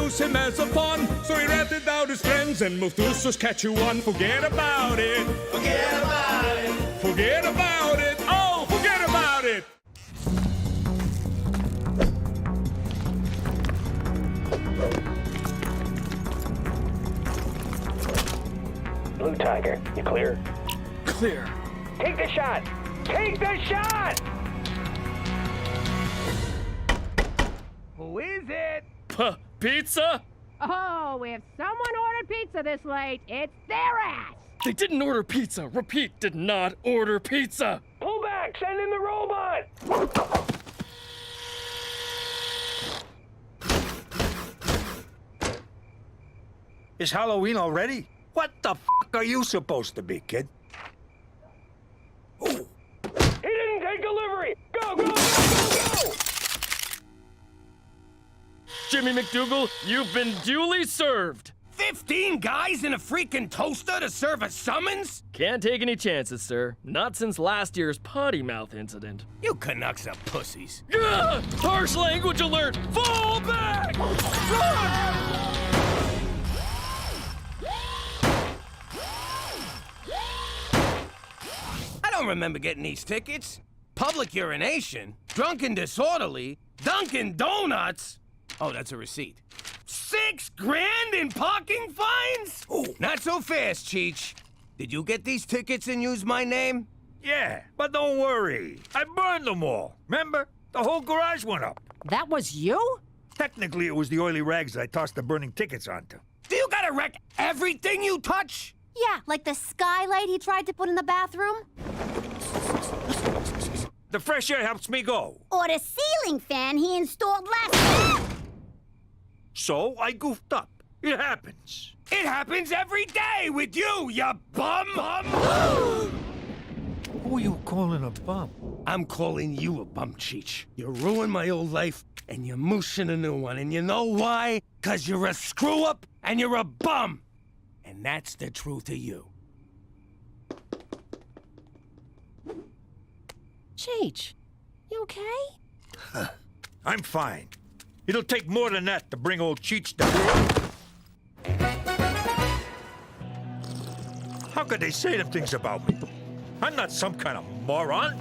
use him as a pawn. So he ratted out his friends and moved to Saskatchewan. Forget about it. Forget about it. Forget about it. Oh, forget about it. Blue Tiger, you clear? Clear. Take the shot! Take the shot! Who is it? Pizza? Oh, if someone ordered pizza this late, it's their ass! They didn't order pizza. Repeat, did not order pizza. Pull back! Send in the robot! Is Halloween already? What the f*** are you supposed to be, kid? Ooh. He didn't take delivery! Go, go, go, go, go! Jimmy McDougal, you've been duly served. 15 guys in a freaking toaster to serve a summons? Can't take any chances, sir. Not since last year's potty mouth incident. You Canucks are pussies. Gah! Harsh language alert! Fall back! Run! I don't remember getting these tickets. Public urination, drunken disorderly, Dunkin' Donuts. Oh, that's a receipt. $6 grand in parking fines? Ooh. Not so fast, Cheech. Did you get these tickets and use my name? Yeah, but don't worry. I burned them all. Remember? The whole garage went up. That was you? Technically, it was the oily rags I tossed the burning tickets onto. Do you gotta wreck everything you touch? Yeah, like the skylight he tried to put in the bathroom. The fresh air helps me go. Or the ceiling fan he installed last week. So I goofed up. It happens. It happens every day with you, you bum! Who are you calling a bum? I'm calling you a bum, Cheech. You ruined my old life, and you're mooshing a new one. And you know why? 'Cause you're a screw-up, and you're a bum. And that's the truth of you. Cheech, you okay? I'm fine. It'll take more than that to bring old Cheech down. How could they say them things about me? I'm not some kind of moron.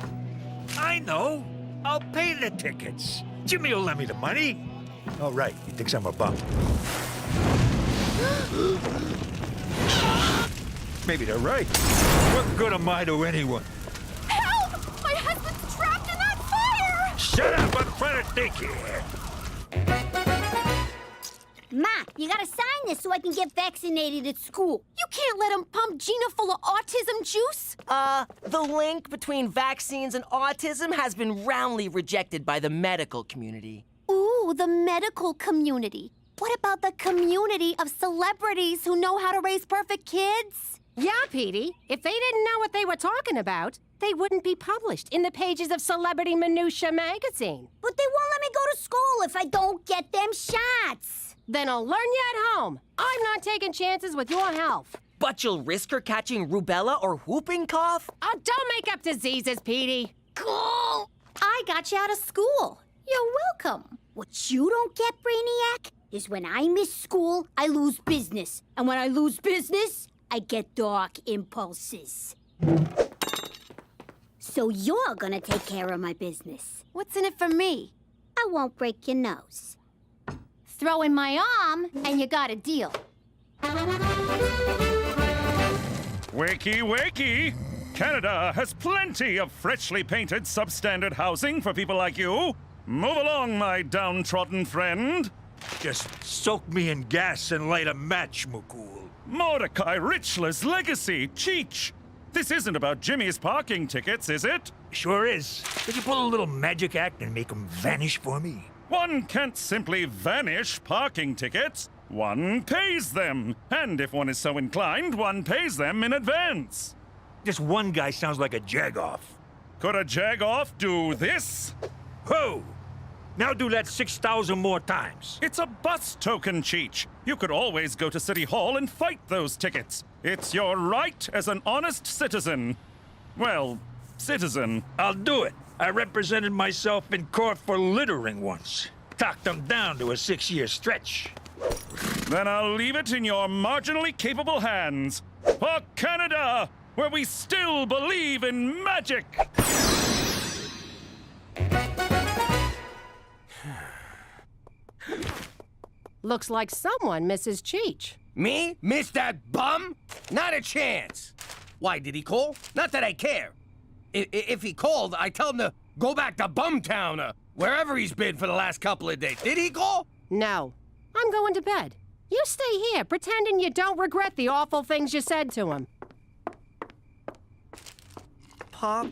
I know. I'll pay the tickets. Jimmy will lend me the money. All right, he thinks I'm a bum. Maybe they're right. What good am I to anyone? Help! My husband's trapped in that fire! Shut up! I'm trying to think here. Ma, you gotta sign this so I can get vaccinated at school. You can't let him pump Gina full of autism juice. The link between vaccines and autism has been roundly rejected by the medical community. Ooh, the medical community. What about the community of celebrities who know how to raise perfect kids? Yeah, Petey. If they didn't know what they were talking about, they wouldn't be published in the pages of Celebrity Minutia magazine. But they won't let me go to school if I don't get them shots. Then I'll learn you at home. I'm not taking chances with your health. But you'll risk her catching rubella or whooping cough? Oh, don't make up diseases, Petey. Cool. I got you out of school. You're welcome. What you don't get, Brainiac, is when I miss school, I lose business. And when I lose business, I get dark impulses. So you're gonna take care of my business. What's in it for me? I won't break your nose. Throw in my arm, and you got a deal. Wakey, wakey! Canada has plenty of freshly painted substandard housing for people like you. Move along, my downtrodden friend. Just soak me in gas and light a match, Mukul. Mordecai Richler's legacy, Cheech. This isn't about Jimmy's parking tickets, is it? Sure is. Could you pull a little magic act and make them vanish for me? One can't simply vanish parking tickets. One pays them. And if one is so inclined, one pays them in advance. Just one guy sounds like a jag-off. Could a jag-off do this? Whoa! Now do that 6,000 more times. It's a bus token, Cheech. You could always go to City Hall and fight those tickets. It's your right as an honest citizen. Well, citizen. I'll do it. I represented myself in court for littering once. Talked them down to a 6-year stretch. Then I'll leave it in your marginally capable hands. For Canada, where we still believe in magic! Looks like someone misses Cheech. Me? Miss that bum? Not a chance. Why, did he call? Not that I care. If he called, I tell him to go back to Bumtown or wherever he's been for the last couple of days. Did he call? No. I'm going to bed. You stay here, pretending you don't regret the awful things you said to him. Pop,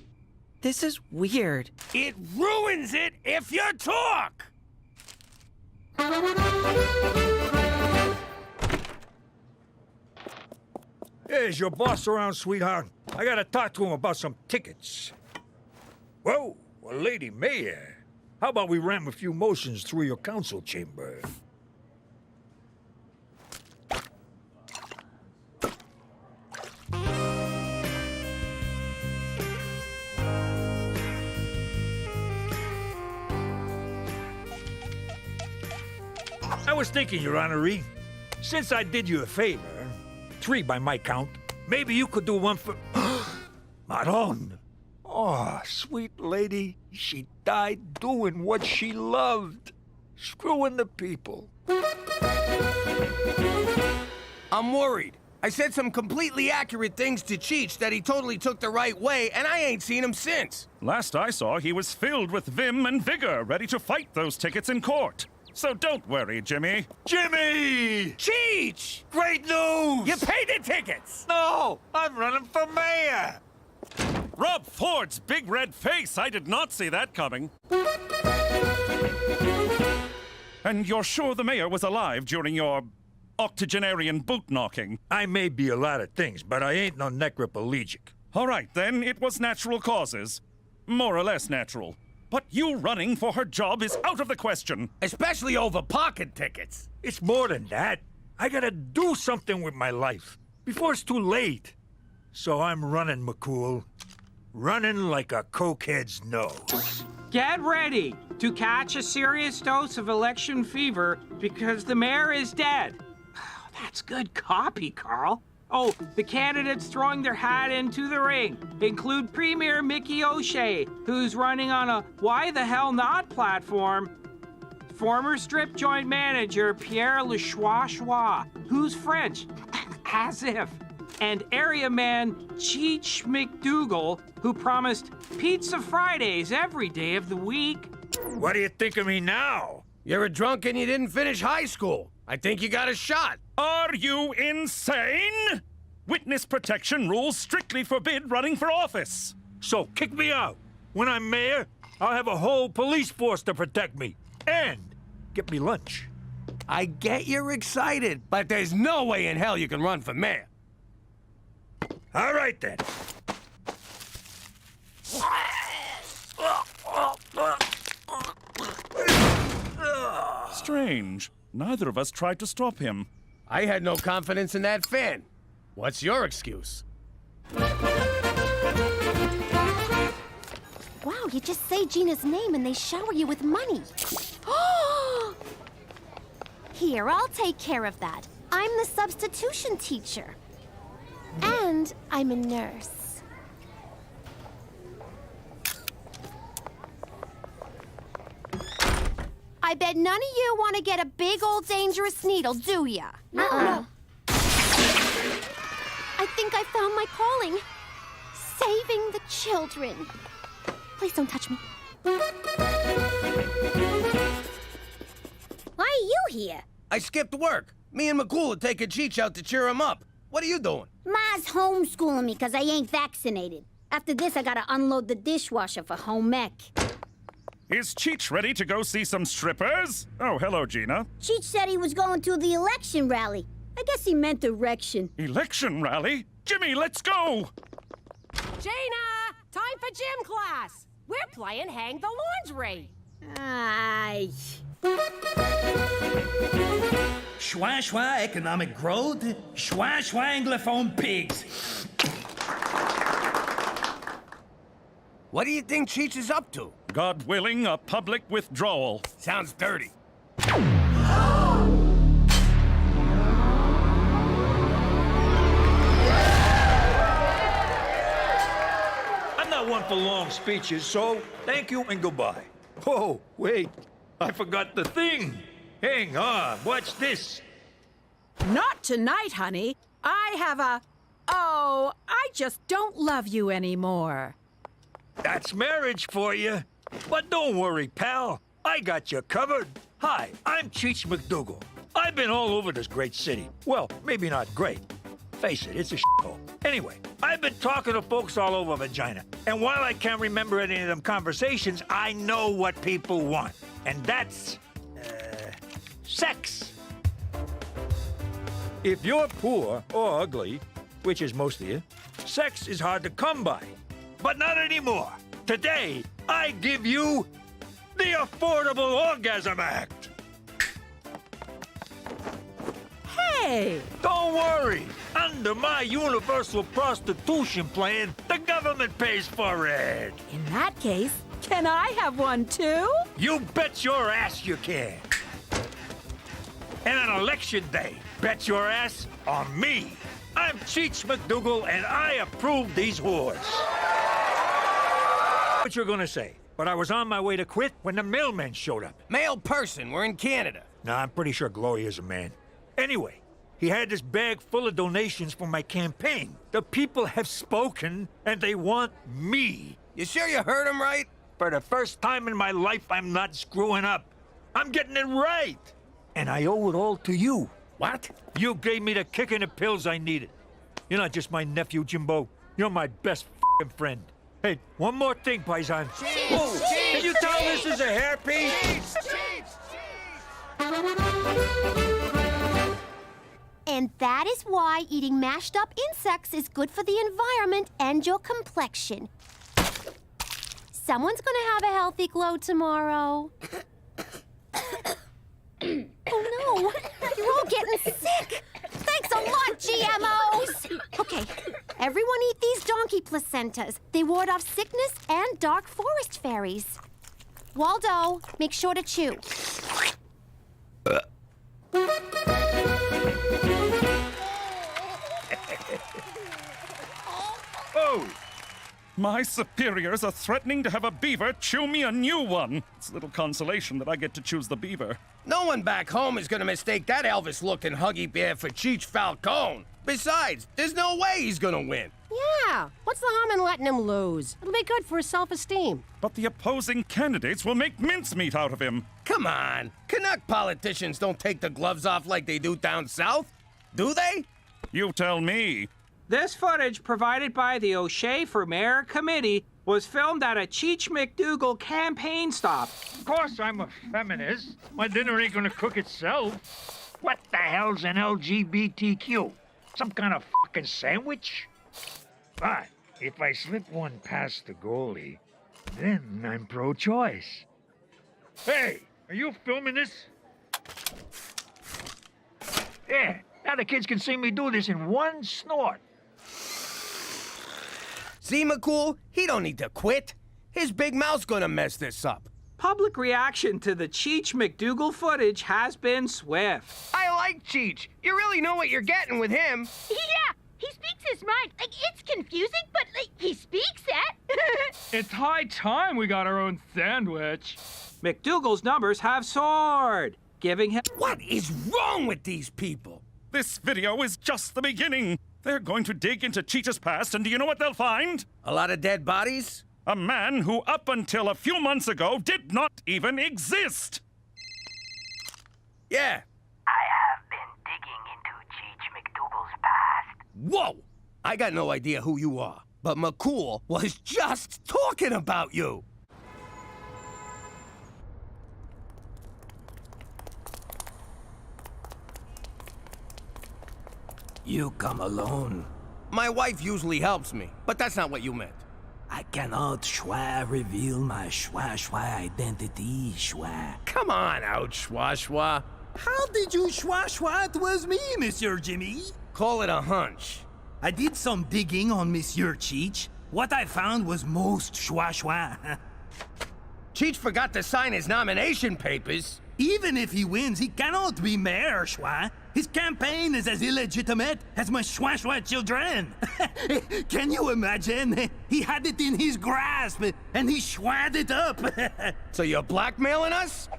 this is weird. It ruins it if you talk! Hey, is your boss around, sweetheart? I gotta talk to him about some tickets. Whoa, well, Lady Mayor. How about we ram a few motions through your council chamber? I was thinking, Your Honory, since I did you a favor, 3 by my count, maybe you could do one for... Maron! Oh, sweet lady, she died doing what she loved. Screwing the people. I'm worried. I said some completely accurate things to Cheech that he totally took the right way, and I ain't seen him since. Last I saw, he was filled with vim and vigor, ready to fight those tickets in court. So don't worry, Jimmy. Jimmy! Cheech! Great news! You paid the tickets! No! I'm running for mayor! Rob Ford's big red face! I did not see that coming. And you're sure the mayor was alive during your octogenarian boot knocking? I may be a lot of things, but I ain't no necroplegic. All right, then, it was natural causes. More or less natural. But you running for her job is out of the question. Especially over pocket tickets. It's more than that. I gotta do something with my life before it's too late. So I'm running, McCool. Running like a cokehead's nose. Get ready to catch a serious dose of election fever because the mayor is dead. That's good copy, Carl. Oh, the candidates throwing their hat into the ring include Premier Mickey O'Shea, who's running on a Why the Hell Not platform, former strip joint manager Pierre Lechois, who's French, as if, and area man Cheech McDougal, who promised pizza Fridays every day of the week. What do you think of me now? You're a drunk and you didn't finish high school. I think you got a shot. Are you insane? Witness protection rules strictly forbid running for office. So kick me out. When I'm mayor, I'll have a whole police force to protect me. And get me lunch. I get you're excited, but there's no way in hell you can run for mayor. All right, then. Strange. Neither of us tried to stop him. I had no confidence in that fan. What's your excuse? Wow, you just say Gina's name and they shower you with money. Here, I'll take care of that. I'm the substitution teacher. And I'm a nurse. I bet none of you want to get a big old dangerous needle, do ya? I think I found my calling. Saving the children. Please don't touch me. Why are you here? I skipped work. Me and McCool are taking Cheech out to cheer him up. What are you doing? Ma's homeschooling me because I ain't vaccinated. After this, I gotta unload the dishwasher for home ec. Is Cheech ready to go see some strippers? Oh, hello, Gina. Cheech said he was going to the election rally. I guess he meant erection. Election rally? Jimmy, let's go! Gina! Time for gym class! We're playing Hang the Laundry! Aye. Schwa schwa economic growth, schwa schwa anglophone pigs. What do you think Cheech is up to? God willing, a public withdrawal. Sounds dirty. for long speeches, so thank you and goodbye. Oh, wait. I forgot the thing. Hang on, watch this. Not tonight, honey. I have a... Oh, I just don't love you anymore. That's marriage for you. But don't worry, pal. I got you covered. Hi, I'm Cheech McDougal. I've been all over this great city. Well, maybe not great. Face it, it's a shithole. Anyway, I've been talking to folks all over Vagina. And while I can't remember any of them conversations, I know what people want. And that's... sex. If you're poor or ugly, which is most of you, sex is hard to come by. But not anymore. Today, I give you the Affordable Orgasm Act. Hey! Don't worry. Under my universal prostitution plan, the government pays for it. In that case, can I have one too? You bet your ass you can. And on election day, bet your ass on me. I'm Cheech McDougal, and I approve these whores. What you're gonna say? But I was on my way to quit when the mailman showed up. Male person, we're in Canada. Nah, I'm pretty sure Gloria's a man. Anyway, he had this bag full of donations for my campaign. The people have spoken, and they want me. You sure you heard him right? For the first time in my life, I'm not screwing up. I'm getting it right. And I owe it all to you. What? You gave me the kick in the pills I needed. You're not just my nephew, Jimbo. You're my best f***ing friend. Hey, one more thing, Paisan. Whoa, can you tell this is a hairpiece? And that is why eating mashed up insects is good for the environment and your complexion. Someone's gonna have a healthy glow tomorrow. Oh no, you're all getting sick. Thanks a lot, GMOs. Okay, everyone eat these donkey placentas. They ward off sickness and dark forest fairies. Waldo, make sure to chew. Oh! My superiors are threatening to have a beaver chew me a new one. It's little consolation that I get to choose the beaver. No one back home is gonna mistake that Elvis-looking Huggy Bear for Cheech Falcone. Besides, there's no way he's gonna win. Yeah, what's the harm in letting him lose? It'll be good for his self-esteem. But the opposing candidates will make mincemeat out of him. Come on, Canuck politicians don't take the gloves off like they do down south, do they? You tell me. This footage, provided by the O'Shea for Mayor Committee, was filmed at a Cheech McDougal campaign stop. Of course I'm a feminist. My dinner ain't gonna cook itself. What the hell's an LGBTQ? Some kind of fucking sandwich? But if I slip one past the goalie, then I'm pro-choice. Hey, are you filming this? Yeah, now the kids can see me do this in one snort. See, McCool? He don't need to quit. His big mouth's gonna mess this up. Public reaction to the Cheech McDougal footage has been swift. I like Cheech. You really know what you're getting with him. Yeah, he speaks his mind. Like, it's confusing, but he speaks it. It's high time we got our own sandwich. McDougal's numbers have soared, giving him... What is wrong with these people? This video is just the beginning. They're going to dig into Cheetah's past, and do you know what they'll find? A lot of dead bodies? A man who, up until a few months ago, did not even exist. Yeah. I have been digging into Cheech McDougal's past. Whoa! I got no idea who you are, but McCool was just talking about you. You come alone. My wife usually helps me, but that's not what you meant. I cannot reveal my schwa identity, schwa. Come on out, schwa. How did you schwa it was me, Monsieur Jimmy? Call it a hunch. I did some digging on Monsieur Cheech. What I found was most schwa. Cheech forgot to sign his nomination papers. Even if he wins, he cannot be mayor, schwa. His campaign is as illegitimate as my schwa children. Can you imagine? He had it in his grasp, and he schwad it up. So you're blackmailing us?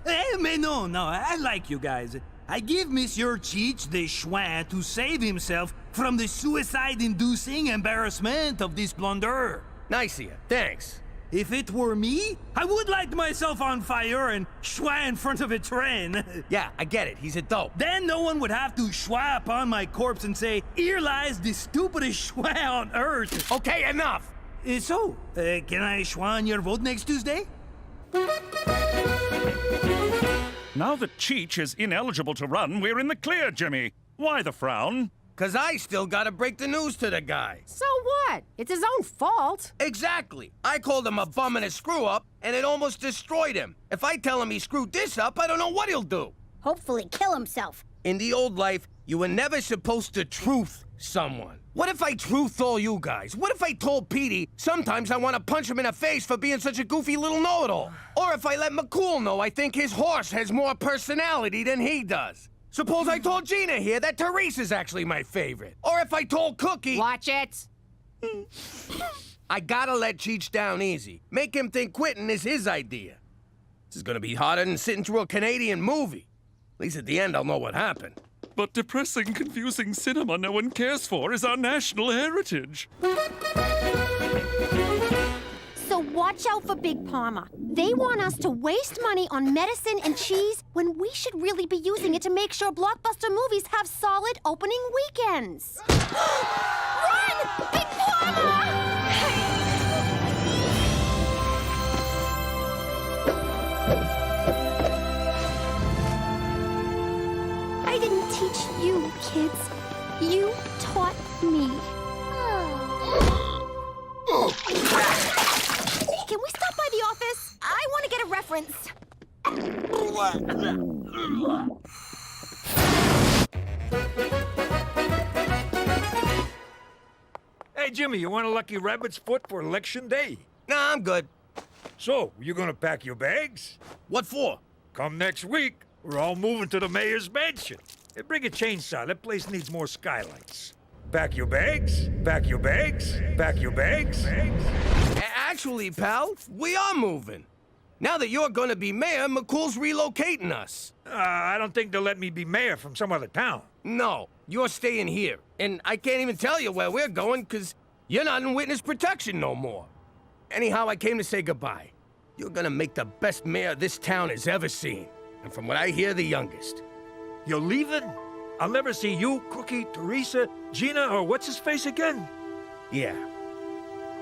Mais no, I like you guys. I give Monsieur Cheech the schwa to save himself from the suicide-inducing embarrassment of this blunder. Nice of you. Thanks. If it were me, I would light myself on fire and schwa in front of a train. Yeah, I get it. He's a dope. Then no one would have to schwa upon my corpse and say, "Here lies the stupidest schwa on earth." Okay, enough. Can I schwa on your vote next Tuesday? Now that Cheech is ineligible to run, we're in the clear, Jimmy. Why the frown? 'Cause I still gotta break the news to the guy. So what? It's his own fault. Exactly. I called him a bum and a screw-up, and it almost destroyed him. If I tell him he screwed this up, I don't know what he'll do. Hopefully kill himself. In the old life, you were never supposed to truth someone. What if I truthed all you guys? What if I told Petey sometimes I want to punch him in the face for being such a goofy little know-it-all? Or if I let McCool know I think his horse has more personality than he does? Suppose I told Gina here that Teresa's actually my favorite. Or if I told Cookie... Watch it. I gotta let Cheech down easy. Make him think quitting is his idea. This is gonna be harder than sitting through a Canadian movie. At least at the end I'll know what happened. But depressing, confusing cinema no one cares for is our national heritage. So watch out for Big Pharma. They want us to waste money on medicine and cheese when we should really be using it to make sure blockbuster movies have solid opening weekends. Run! Big Pharma! I didn't teach you, kids. You taught me. Can we stop by the office? I want to get a reference. Hey, Jimmy, you want a lucky rabbit's foot for election day? Nah, I'm good. So, you gonna pack your bags? What for? Come next week, we're all moving to the mayor's mansion. Hey, bring a chainsaw. That place needs more skylights. Pack your bags, pack your bags, pack your bags. Actually, pal, we are moving. Now that you're gonna be mayor, McCool's relocating us. I don't think they'll let me be mayor from some other town. No, you're staying here. And I can't even tell you where we're going, because you're not in witness protection no more. Anyhow, I came to say goodbye. You're gonna make the best mayor this town has ever seen. And from what I hear, the youngest. You're leaving? I'll never see you, Cookie, Teresa, Gina, or what's his face again? Yeah.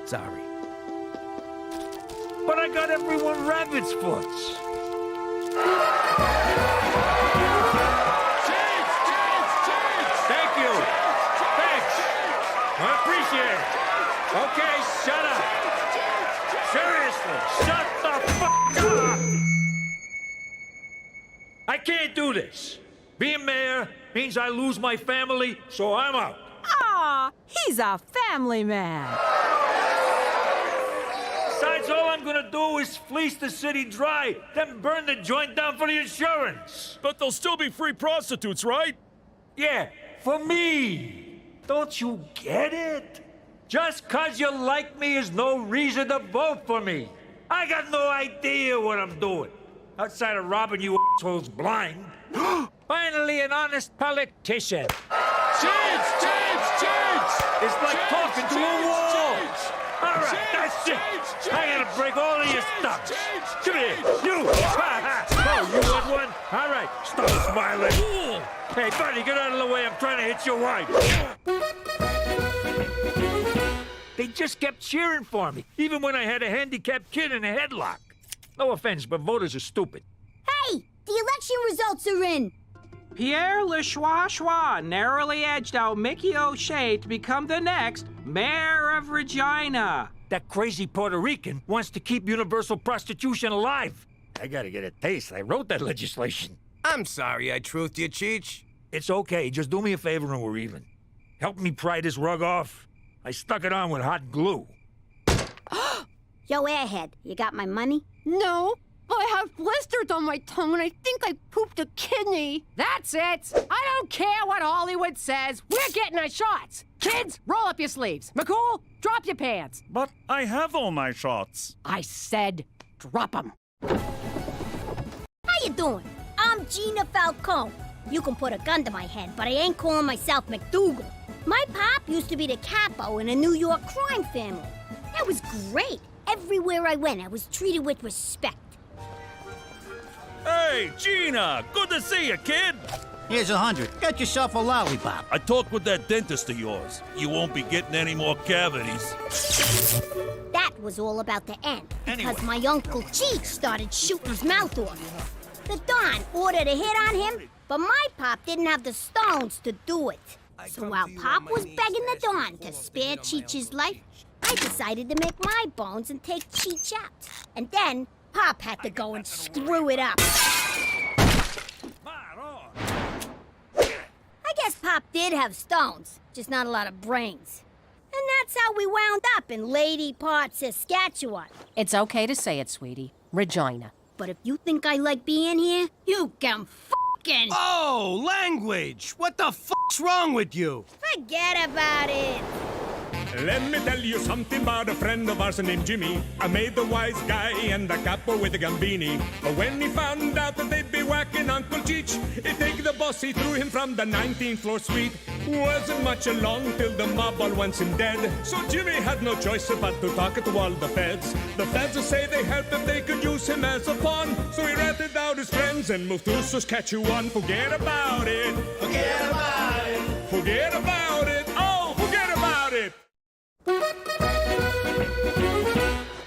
Sorry. But I got everyone rabbit's foots. Thank you. Thanks. I appreciate it. Okay, shut up. Seriously, shut the fuck up. I can't do this. Being mayor means I lose my family, so I'm out. Aw, he's a family man. Besides, all I'm gonna do is fleece the city dry, then burn the joint down for the insurance. But there'll still be free prostitutes, right? Yeah, for me. Don't you get it? Just 'cause you like me is no reason to vote for me. I got no idea what I'm doing. Outside of robbing you assholes blind. Finally, an honest politician. Cheats! It's like talking to a wall. All right, that's it. I gotta break all of your stuff. Come here, you. Oh, you want one? All right, stop smiling. Hey, buddy, get out of the way. I'm trying to hit your wife. They just kept cheering for me, even when I had a handicapped kid in a headlock. No offense, but voters are stupid. Hey, the election results are in. Pierre LeChoix narrowly edged out Mickey O'Shea to become the next mayor of Regina. That crazy Puerto Rican wants to keep universal prostitution alive. I gotta get a taste. I wrote that legislation. I'm sorry I truthed you, Cheech. It's okay. Just do me a favor and we're even. Help me pry this rug off. I stuck it on with hot glue. Yo, airhead, you got my money? No, I have blisters on my tongue and I think I pooped a kidney. That's it. I don't care what Hollywood says. We're getting our shots. Kids, roll up your sleeves. McCool, drop your pants. But I have all my shots. I said drop them. How you doing? I'm Gina Falcone. You can put a gun to my head, but I ain't calling myself McDougal. My pop used to be the capo in a New York crime family. That was great. Everywhere I went, I was treated with respect. Hey, Gina! Good to see you, kid! Here's 100. Get yourself a lollipop. I talked with that dentist of yours. You won't be getting any more cavities. That was all about to end, because my Uncle Cheech started shooting his mouth off. The Don ordered a hit on him, but my pop didn't have the stones to do it. So while Pop was begging the Don to spare Cheech's life, I decided to make my bones and take Cheech out. And then Pop had to go and screw it up. I guess Pop did have stones, just not a lot of brains. And that's how we wound up in Lady Part, Saskatchewan. It's okay to say it, sweetie. Regina. But if you think I like being here, you can fucking... Oh, language! What the fuck's wrong with you? Forget about it. Let me tell you something about a friend of ours named Jimmy. I made the wise guy and the capo with the gambini. But when he found out that they'd be whacking Uncle Cheech, he'd take the boss, he threw him from the 19th floor suite. Wasn't much along till the mob all wants him dead. So Jimmy had no choice but to talk to all the feds. The feds say they helped if they could use him as a pawn. So he ratted out his friends and moved to Saskatchewan. Forget about it. Forget about it. Forget about it. Oh, forget about it.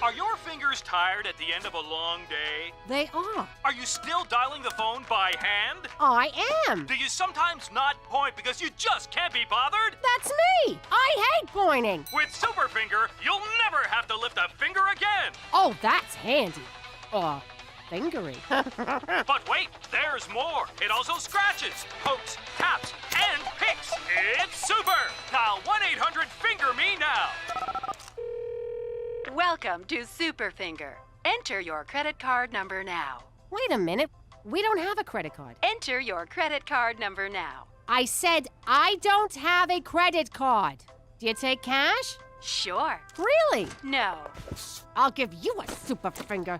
Are your fingers tired at the end of a long day? They are. Are you still dialing the phone by hand? I am. Do you sometimes not point because you just can't be bothered? That's me. I hate pointing. With Superfinger, you'll never have to lift a finger again. Oh, that's handy. Fingery. But wait, there's more. It also scratches, pokes, taps, and picks. It's super. Dial 1-800-FINGER-ME now. Welcome to Superfinger. Enter your credit card number now. Wait a minute. We don't have a credit card. Enter your credit card number now. I said I don't have a credit card. Do you take cash? Sure. Really? No. I'll give you a super finger.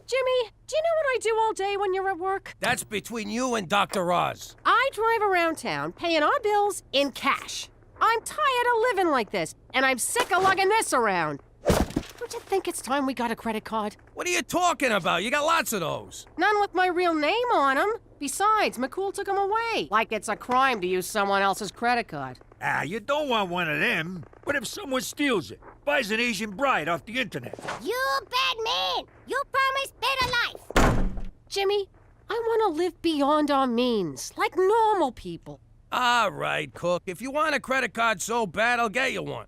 Jimmy, do you know what I do all day when you're at work? That's between you and Dr. Oz. I drive around town paying our bills in cash. I'm tired of living like this, and I'm sick of lugging this around. Don't you think it's time we got a credit card? What are you talking about? You got lots of those. None with my real name on them. Besides, McCool took them away. Like it's a crime to use someone else's credit card. You don't want one of them. What if someone steals it? Buys an Asian bride off the internet? You bad man! You promised better life! Jimmy, I want to live beyond our means, like normal people. All right, Cook. If you want a credit card so bad, I'll get you one.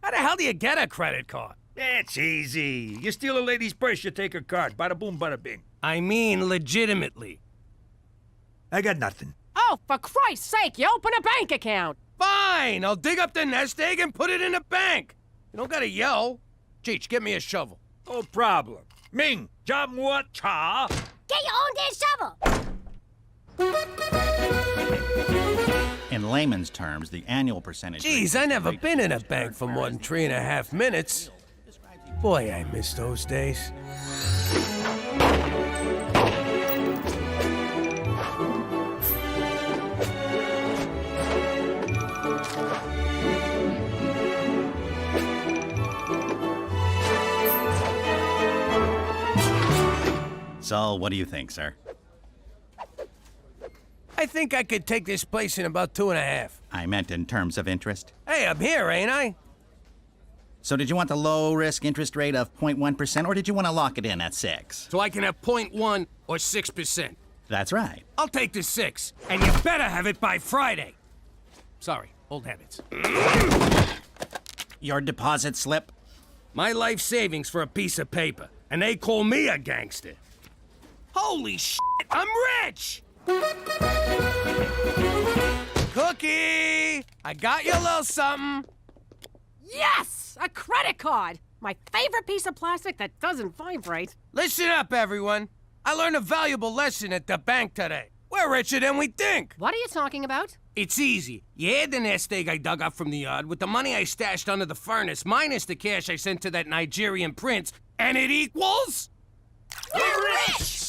How the hell do you get a credit card? That's easy. You steal a lady's purse, you take her card. Bada boom, bada bing. I mean legitimately. I got nothing. Oh, for Christ's sake, you open a bank account. Fine! I'll dig up the nest egg and put it in the bank. You don't gotta yell. Cheech, get me a shovel. No problem. Ming, jam what cha? Get your own damn shovel! In layman's terms, the annual percentage... Geez, I never been in a bank for more than 3.5 minutes. Boy, I miss those days. So, what do you think, sir? I think I could take this place in about 2.5. I meant in terms of interest. Hey, I'm here, ain't I? So did you want the low-risk interest rate of 0.1%, or did you want to lock it in at 6? So I can have 0.1 or 6%. That's right. I'll take the 6, and you better have it by Friday. Sorry, old habits. Your deposit slip? My life savings for a piece of paper, and they call me a gangster. Holy shit, I'm rich! Cookie! I got you a little something. Yes! A credit card! My favorite piece of plastic that doesn't vibrate. Listen up, everyone. I learned a valuable lesson at the bank today. We're richer than we think. What are you talking about? It's easy. You add the nest egg I dug up from the yard with the money I stashed under the furnace minus the cash I sent to that Nigerian prince, and it equals... We're rich!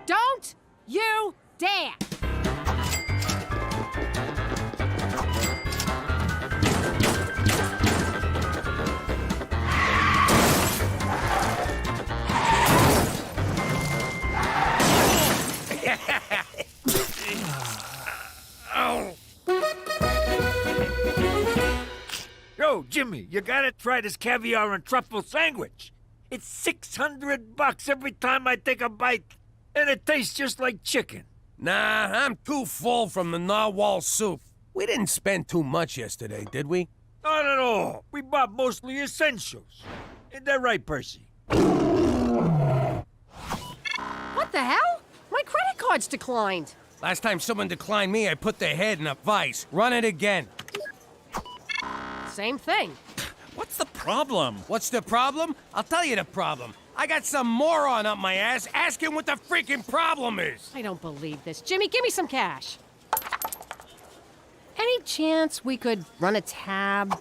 Don't you dare! Yo, Jimmy, you gotta try this caviar and truffle sandwich. It's $600 every time I take a bite, and it tastes just like chicken. Nah, I'm too full from the narwhal soup. We didn't spend too much yesterday, did we? Not at all. We bought mostly essentials. Isn't that right, Percy? What the hell? My credit card's declined. Last time someone declined me, I put their head in a vice. Run it again. Same thing. What's the problem? What's the problem? I'll tell you the problem. I got some moron up my ass asking what the freaking problem is. I don't believe this. Jimmy, give me some cash. Any chance we could run a tab?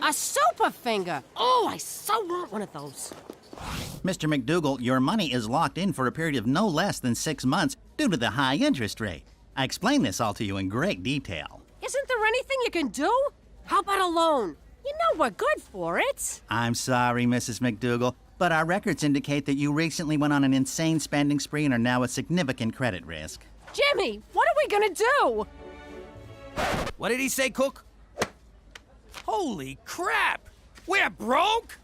A super finger! Oh, I so want one of those. Mr. McDougal, your money is locked in for a period of no less than 6 months due to the high interest rate. I explained this all to you in great detail. Isn't there anything you can do? How about a loan? You know we're good for it. I'm sorry, Mrs. McDougal, but our records indicate that you recently went on an insane spending spree and are now at significant credit risk. Jimmy, what are we gonna do? What did he say, Cook? Holy crap! We're broke?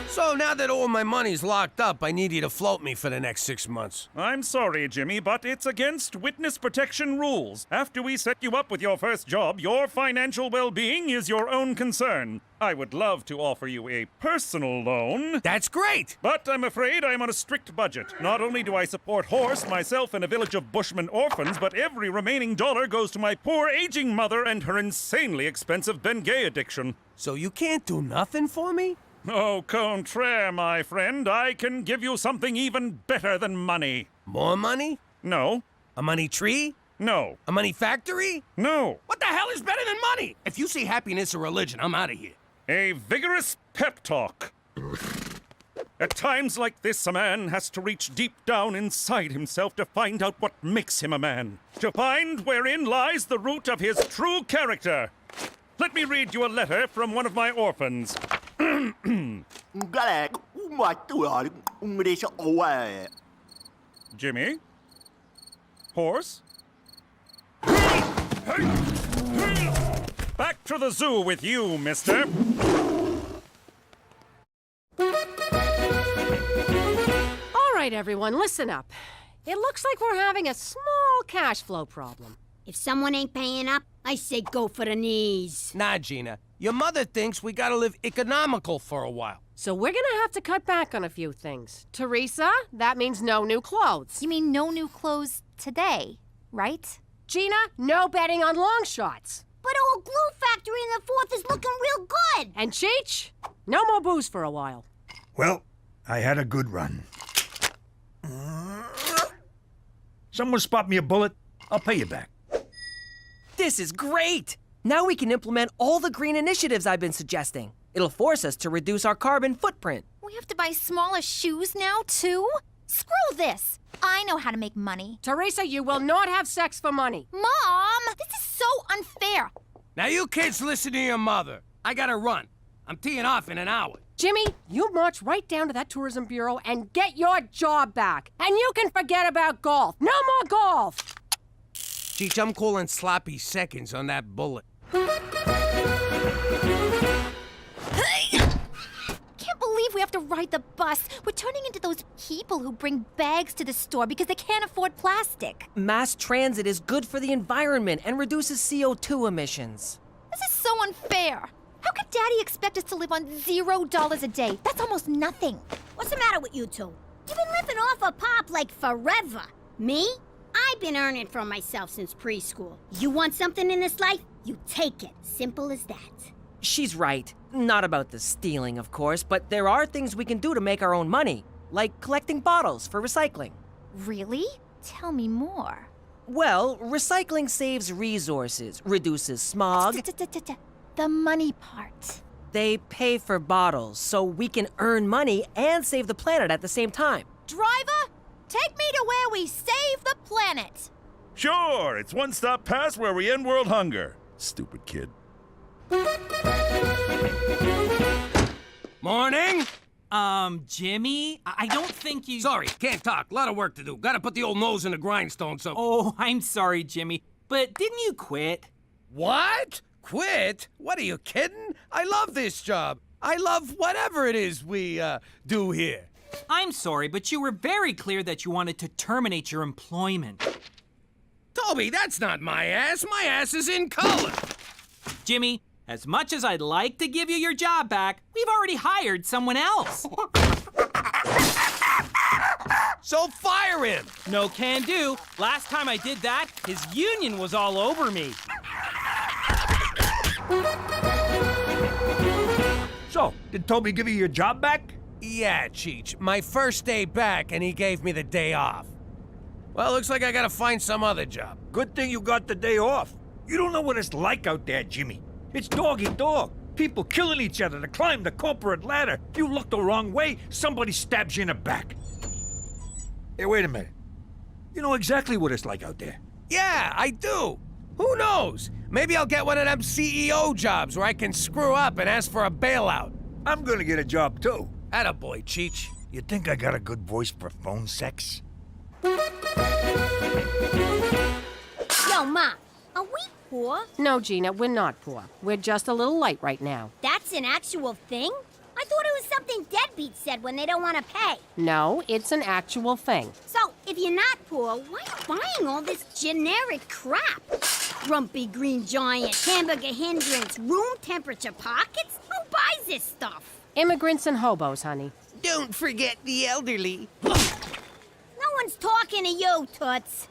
So now that all my money's locked up, I need you to float me for the next 6 months. I'm sorry, Jimmy, but it's against witness protection rules. After we set you up with your first job, your financial well-being is your own concern. I would love to offer you a personal loan. That's great! But I'm afraid I'm on a strict budget. Not only do I support Horse, myself, and a village of Bushmen orphans, but every remaining dollar goes to my poor aging mother and her insanely expensive Bengay addiction. So you can't do nothing for me? Au contraire, my friend. I can give you something even better than money. More money? No. A money tree? No. A money factory? No. What the hell is better than money? If you say happiness or religion, I'm out of here. A vigorous pep talk. At times like this, a man has to reach deep down inside himself to find out what makes him a man. To find wherein lies the root of his true character. Let me read you a letter from one of my orphans. Jimmy? Horse? Back to the zoo with you, mister. All right, everyone, listen up. It looks like we're having a small cash flow problem. If someone ain't paying up, I say go for the knees. Nah, Gina. Your mother thinks we gotta live economical for a while. So we're gonna have to cut back on a few things. Teresa, that means no new clothes. You mean no new clothes today, right? Gina, no betting on long shots. But old glue factory in the 4th is looking real good. And Cheech, no more booze for a while. Well, I had a good run. Someone spot me a bullet, I'll pay you back. This is great! Now we can implement all the green initiatives I've been suggesting. It'll force us to reduce our carbon footprint. We have to buy smaller shoes now, too? Screw this! I know how to make money. Teresa, you will not have sex for money. Mom! This is so unfair! Now you kids listen to your mother. I gotta run. I'm teeing off in an hour. Jimmy, you march right down to that tourism bureau and get your job back. And you can forget about golf. No more golf! Cheech, I'm calling sloppy seconds on that bullet. Can't believe we have to ride the bus. We're turning into those those people who bring bags to the store because they can't afford plastic. Mass transit is good for the environment and reduces CO2 emissions. This is so unfair. How could Daddy expect us to live on $0 a day? That's almost nothing. What's the matter with you two? You've been living off of Pop like forever. Me? I've been earning for myself since preschool. You want something in this life? You take it. Simple as that. She's right. Not about the stealing, of course, but there are things we can do to make our own money, like collecting bottles for recycling. Really? Tell me more. Well, recycling saves resources, reduces smog. The money part. They pay for bottles, so we can earn money and save the planet at the same time. Driver, take me to where we save the planet. Sure, it's one stop past where we end world hunger. Stupid kid. Morning! Jimmy, I don't think you... Sorry, can't talk. Lot of work to do. Gotta put the old nose in the grindstone, so... Oh, I'm sorry, Jimmy, but didn't you quit? What? Quit? What, are you kidding? I love this job. I love whatever it is we, do here. I'm sorry, but you were very clear that you wanted to terminate your employment. Toby, that's not my ass. My ass is in color. Jimmy, as much as I'd like to give you your job back, we've already hired someone else. So fire him! No can do. Last time I did that, his union was all over me. So, did Toby give you your job back? Yeah, Cheech. My first day back, and he gave me the day off. Well, looks like I gotta find some other job. Good thing you got the day off. You don't know what it's like out there, Jimmy. It's dog-eat-dog. People killing each other to climb the corporate ladder. If you look the wrong way, somebody stabs you in the back. Hey, wait a minute. You know exactly what it's like out there. Yeah, I do. Who knows? Maybe I'll get one of them CEO jobs where I can screw up and ask for a bailout. I'm gonna get a job, too. Attaboy, Cheech. You think I got a good voice for phone sex? Yo, Ma, are we poor? No, Gina, we're not poor. We're just a little light right now. That's an actual thing? I thought it was something deadbeats said when they don't want to pay. No, it's an actual thing. So, if you're not poor, why are you buying all this generic crap? Grumpy green giant, hamburger hindrance, room temperature pockets? Who buys this stuff? Immigrants and hobos, honey. Don't forget the elderly. No one's talking to you, Toots.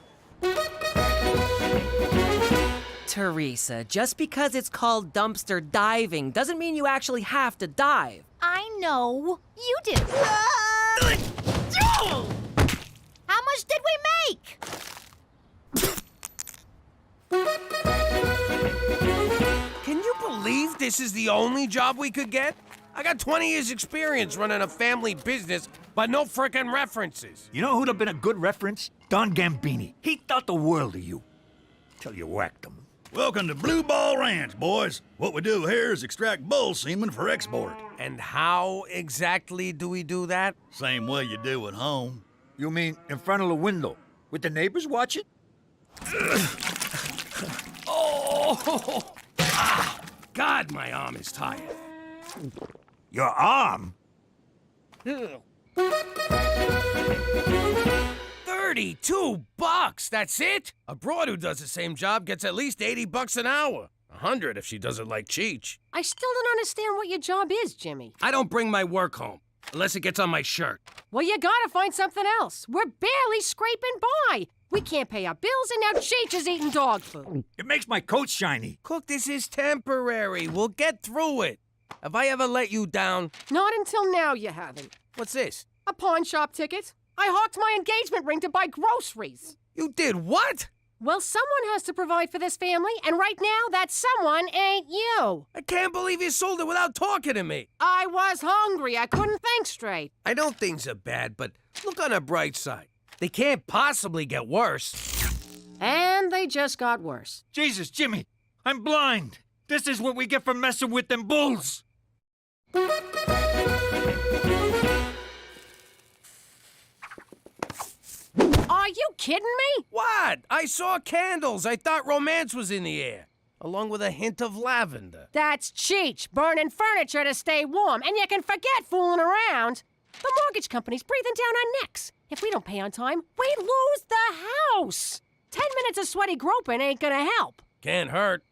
Teresa, just because it's called dumpster diving doesn't mean you actually have to dive. I know. You did. How much did we make? Can you believe this is the only job we could get? I got 20 years experience running a family business, but no frickin' references. You know who'd have been a good reference? Don Gambini. He thought the world of you. Till you whacked him. Welcome to Blue Ball Ranch, boys. What we do here is extract bull semen for export. And how exactly do we do that? Same way you do at home. You mean in front of the window, with the neighbors watching? Oh! Ah, God, my arm is tired. Your arm? 32 bucks, that's it? A broad who does the same job gets at least 80 bucks an hour. 100 if she does it like Cheech. I still don't understand what your job is, Jimmy. I don't bring my work home, unless it gets on my shirt. Well, you gotta find something else. We're barely scraping by. We can't pay our bills, and now Cheech is eating dog food. It makes my coat shiny. Cook, this is temporary. We'll get through it. Have I ever let you down? Not until now, you haven't. What's this? A pawn shop ticket. I hawked my engagement ring to buy groceries. You did what? Well, someone has to provide for this family, and right now, that someone ain't you. I can't believe you sold it without talking to me. I was hungry. I couldn't think straight. I know things are bad, but look on the bright side. They can't possibly get worse. And they just got worse. Jesus, Jimmy, I'm blind. This is what we get for messing with them bulls. Are you kidding me? What? I saw candles. I thought romance was in the air, along with a hint of lavender. That's Cheech, burning furniture to stay warm, and you can forget fooling around. The mortgage company's breathing down our necks. If we don't pay on time, we lose the house. 10 minutes of sweaty groping ain't gonna help. Can't hurt.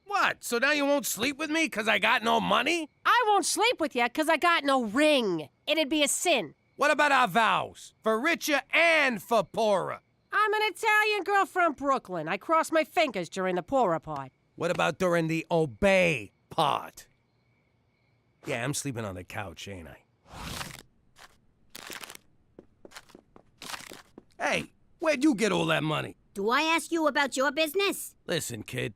What? So now you won't sleep with me because I got no money? I won't sleep with you because I got no ring. It'd be a sin. What about our vows? For richer and for poorer? I'm an Italian girl from Brooklyn. I cross my fingers during the poorer part. What about during the obey part? Yeah, I'm sleeping on the couch, ain't I? Hey, where'd you get all that money? Do I ask you about your business? Listen, kid,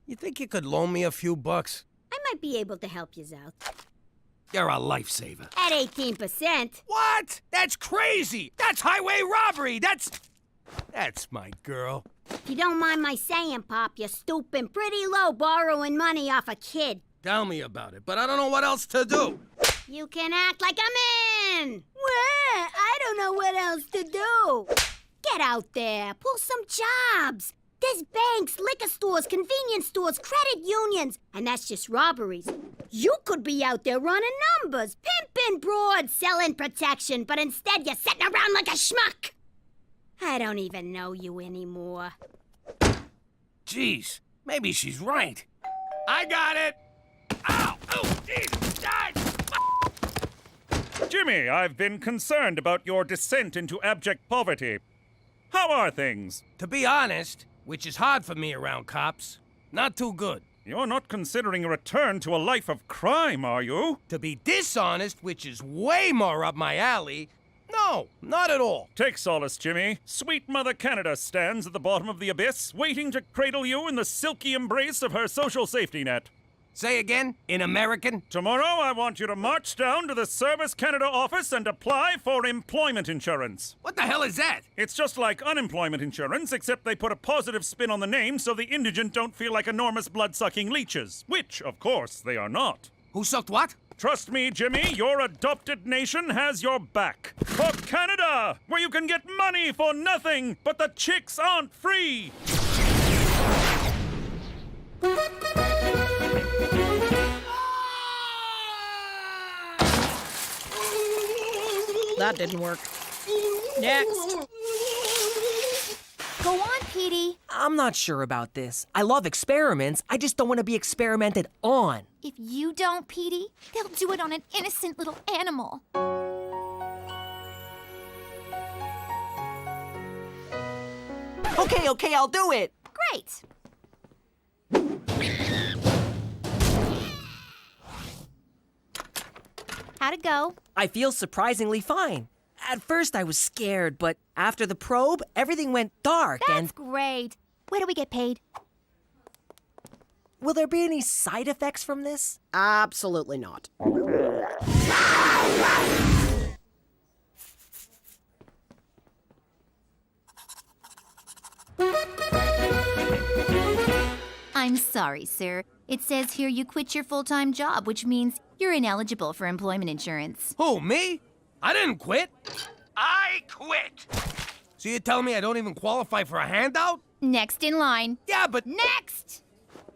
you think you could loan me a few bucks? I might be able to help you out. You're a lifesaver. At 18%. What? That's crazy! That's highway robbery! That's my girl. If you don't mind my saying, Pop, you're stooping pretty low borrowing money off a kid. Tell me about it, but I don't know what else to do. You can act like I'm in. Well, I don't know what else to do. Get out there, pull some jobs. There's banks, liquor stores, convenience stores, credit unions, and that's just robberies. You could be out there running numbers, pimping broad, selling protection, but instead you're sitting around like a schmuck. I don't even know you anymore. Jeez, maybe she's right. I got it! Ow! Oh, Jesus! Die! Jimmy, I've been concerned about your descent into abject poverty. How are things? To be honest, which is hard for me around cops, not too good. You're not considering a return to a life of crime, are you? To be dishonest, which is way more up my alley, no, not at all. Take solace, Jimmy. Sweet Mother Canada stands at the bottom of the abyss, waiting to cradle you in the silky embrace of her social safety net. Say again, in American? Tomorrow, I want you to march down to the Service Canada office and apply for employment insurance. What the hell is that? It's just like unemployment insurance, except they put a positive spin on the name so the indigent don't feel like enormous blood-sucking leeches, which, of course, they are not. Who sucked what? Trust me, Jimmy, your adopted nation has your back. For Canada, where you can get money for nothing, but the chicks aren't free. That didn't work. Next. Go on, Petey. I'm not sure about this. I love experiments. I just don't want to be experimented on. If you don't, Petey, they'll do it on an innocent little animal. Okay, I'll do it. Great. How'd it go? I feel surprisingly fine. At first I was scared, but after the probe, everything went dark. That's great. Where do we get paid? Will there be any side effects from this? Absolutely not. I'm sorry, sir. It says here you quit your full-time job, which means you're ineligible for employment insurance. Who, me? I didn't quit. I quit. So you're telling me I don't even qualify for a handout? Next in line. Yeah, but... Next!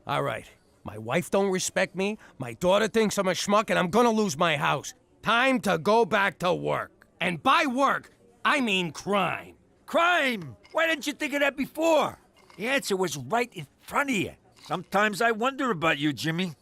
All right. My wife don't respect me, my daughter thinks I'm a schmuck, and I'm gonna lose my house. Time to go back to work. And by work, I mean crime. Crime! Why didn't you think of that before? The answer was right in front of you. Sometimes I wonder about you, Jimmy.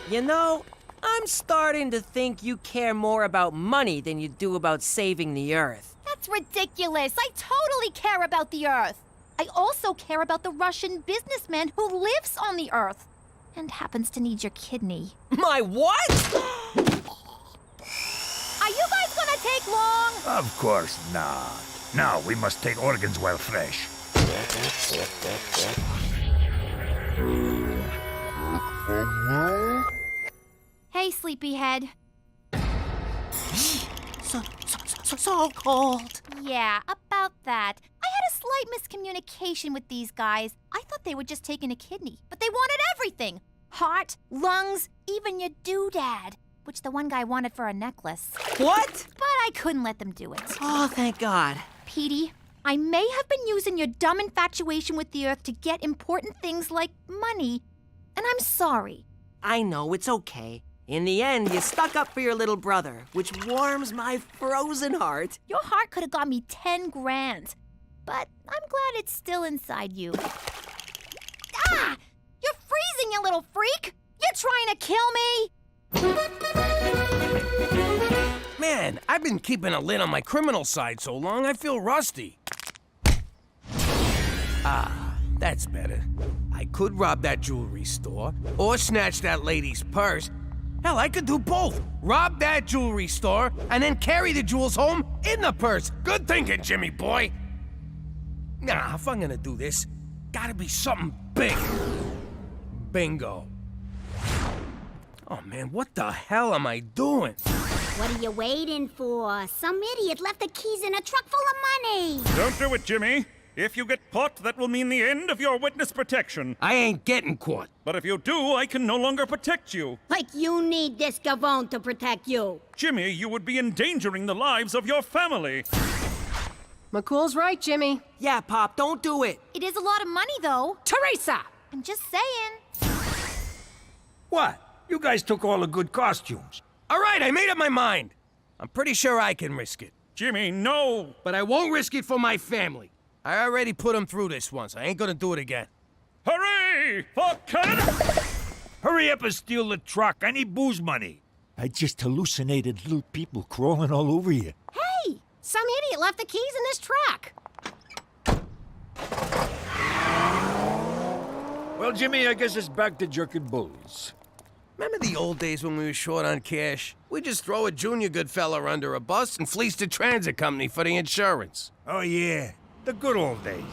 You know, I'm starting to think you care more about money than you do about saving the Earth. That's ridiculous. I totally care about the Earth. I also care about the Russian businessman who lives on the Earth and happens to need your kidney. My what? Are you guys gonna take long? Of course not. Now we must take organs while fresh. Hey, sleepyhead. So cold. Yeah, about that. I had a slight miscommunication with these guys. I thought they were just taking a kidney, but they wanted everything. Heart, lungs, even your doodad, which the one guy wanted for a necklace. What? But I couldn't let them do it. Oh, thank God. Petey, I may have been using your dumb infatuation with the Earth to get important things like money, and I'm sorry. I know, it's okay. In the end, you stuck up for your little brother, which warms my frozen heart. Your heart could have got me 10 grand. But I'm glad it's still inside you. Ah! You're freezing, you little freak! You're trying to kill me? Man, I've been keeping a lid on my criminal side so long, I feel rusty. Ah, that's better. I could rob that jewelry store, or snatch that lady's purse. Hell, I could do both. Rob that jewelry store, and then carry the jewels home in the purse. Good thinking, Jimmy boy. Nah, if I'm gonna do this, gotta be something big. Bingo. Oh man, what the hell am I doing? What are you waiting for? Some idiot left the keys in a truck full of money. Don't do it, Jimmy. If you get caught, that will mean the end of your witness protection. I ain't getting caught. But if you do, I can no longer protect you. Like you need this gavone to protect you. Jimmy, you would be endangering the lives of your family. McCool's right, Jimmy. Yeah, Pop, don't do it. It is a lot of money, though. Teresa! I'm just saying. What? You guys took all the good costumes. All right, I made up my mind. I'm pretty sure I can risk it. Jimmy, no! But I won't risk it for my family. I already put them through this once. I ain't gonna do it again. Hooray! For Canada! Hurry up and steal the truck. I need booze money. I just hallucinated little people crawling all over you. Hey! Some idiot left the keys in this truck. Well, Jimmy, I guess it's back to jerking bulls. Remember the old days when we were short on cash? We'd just throw a junior good fella under a bus and fleece the transit company for the insurance. Oh, yeah. The good old days.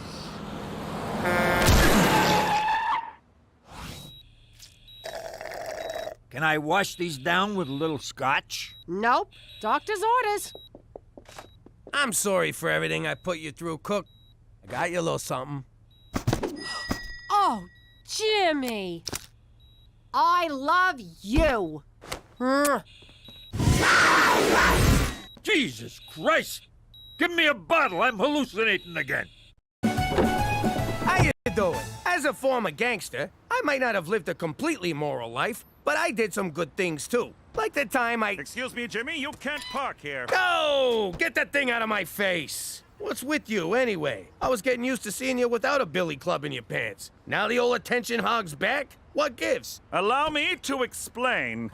Can I wash these down with a little scotch? Nope. Doctor's orders. I'm sorry for everything I put you through, Cook. I got you a little something. Oh, Jimmy. I love you. Jesus Christ! Give me a bottle. I'm hallucinating again. How you doing? As a former gangster, I might not have lived a completely moral life, but I did some good things too. Like the time I... Excuse me, Jimmy, you can't park here. No! Get that thing out of my face! What's with you, anyway? I was getting used to seeing you without a billy club in your pants. Now the old attention hog's back? What gives? Allow me to explain.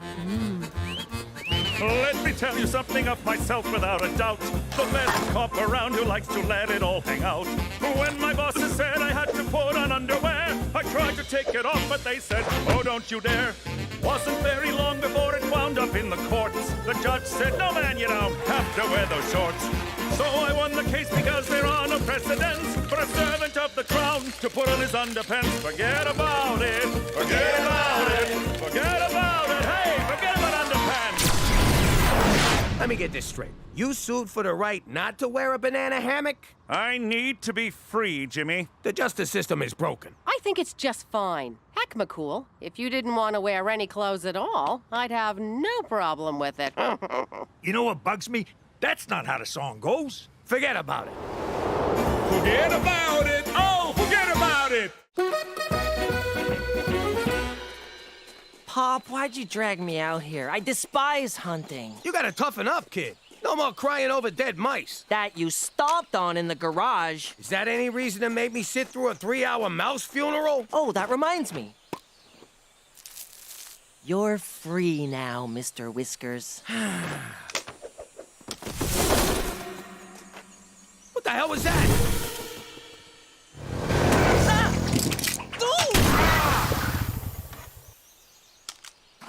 Let me tell you something of myself without a doubt. The best cop around who likes to let it all hang out. When my bosses said I had to put on underwear, I tried to take it off, but they said, oh, don't you dare. Wasn't very long before it wound up in the courts. The judge said, no, man, you don't have to wear those shorts. So I won the case because there are no precedents for a servant of the crown to put on his underpants. Forget about it. Forget about it. Forget about it. Hey, forget about underpants. Let me get this straight. You sued for the right not to wear a banana hammock? I need to be free, Jimmy. The justice system is broken. I think it's just fine. Heck, McCool, if you didn't want to wear any clothes at all, I'd have no problem with it. You know what bugs me? That's not how the song goes. Forget about it. Forget about it. Oh, forget about it. Pop, why'd you drag me out here? I despise hunting. You gotta toughen up, kid. No more crying over dead mice. That you stomped on in the garage. Is that any reason to make me sit through a 3-hour mouse funeral? Oh, that reminds me. You're free now, Mr. Whiskers. What the hell was that?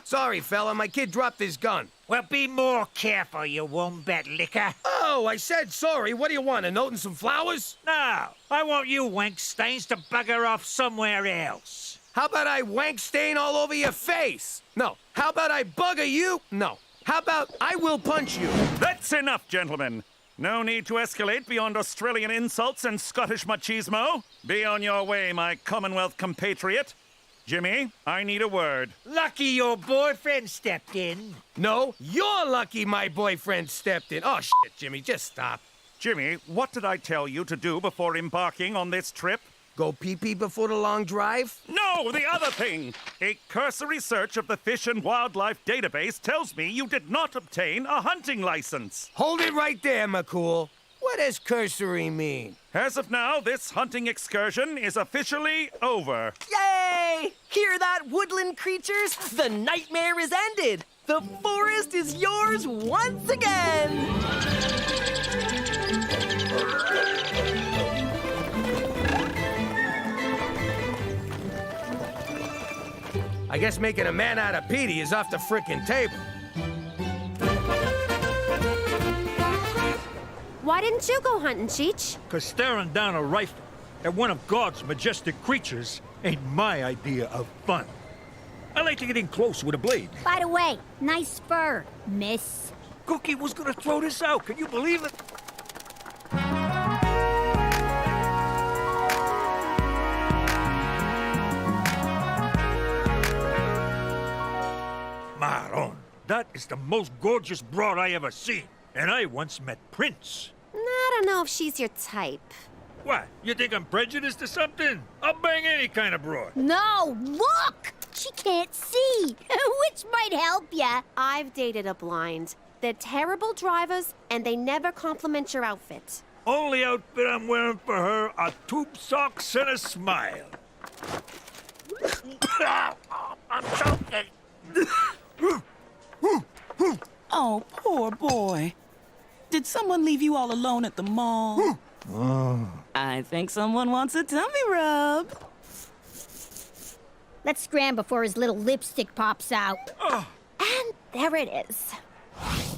Sorry, fella, my kid dropped his gun. Well, be more careful, you wombat licker. Oh, I said sorry. What do you want, a note and some flowers? No, I want you wank stains to bugger off somewhere else. How about I wank stain all over your face? No. How about I bugger you? No. How about I will punch you? That's enough, gentlemen. No need to escalate beyond Australian insults and Scottish machismo. Be on your way, my Commonwealth compatriot. Jimmy, I need a word. Lucky your boyfriend stepped in. No, you're lucky my boyfriend stepped in. Oh, shit, Jimmy, just stop. Jimmy, what did I tell you to do before embarking on this trip? Go pee-pee before the long drive? No, the other thing! A cursory search of the Fish and Wildlife database tells me you did not obtain a hunting license. Hold it right there, McCool. What does cursory mean? As of now, this hunting excursion is officially over. Yay! Hear that, woodland creatures? The nightmare is ended! The forest is yours once again! I guess making a man out of Petey is off the frickin' table. Why didn't you go hunting, Cheech? 'Cause staring down a rifle at one of God's majestic creatures ain't my idea of fun. I like to get in close with a blade. By the way, nice fur, miss. Cookie was gonna throw this out, can you believe it? Maron, that is the most gorgeous broad I ever seen. And I once met Prince. I don't know if she's your type. What, you think I'm prejudiced or something? I'll bang any kind of broad. No, look! She can't see, which might help ya. I've dated a blind. They're terrible drivers, and they never compliment your outfit. Only outfit I'm wearing for her are tube socks and a smile. I'm choking. Oh, poor boy. Did someone leave you all alone at the mall? I think someone wants a tummy rub. Let's scram before his little lipstick pops out. And there it is.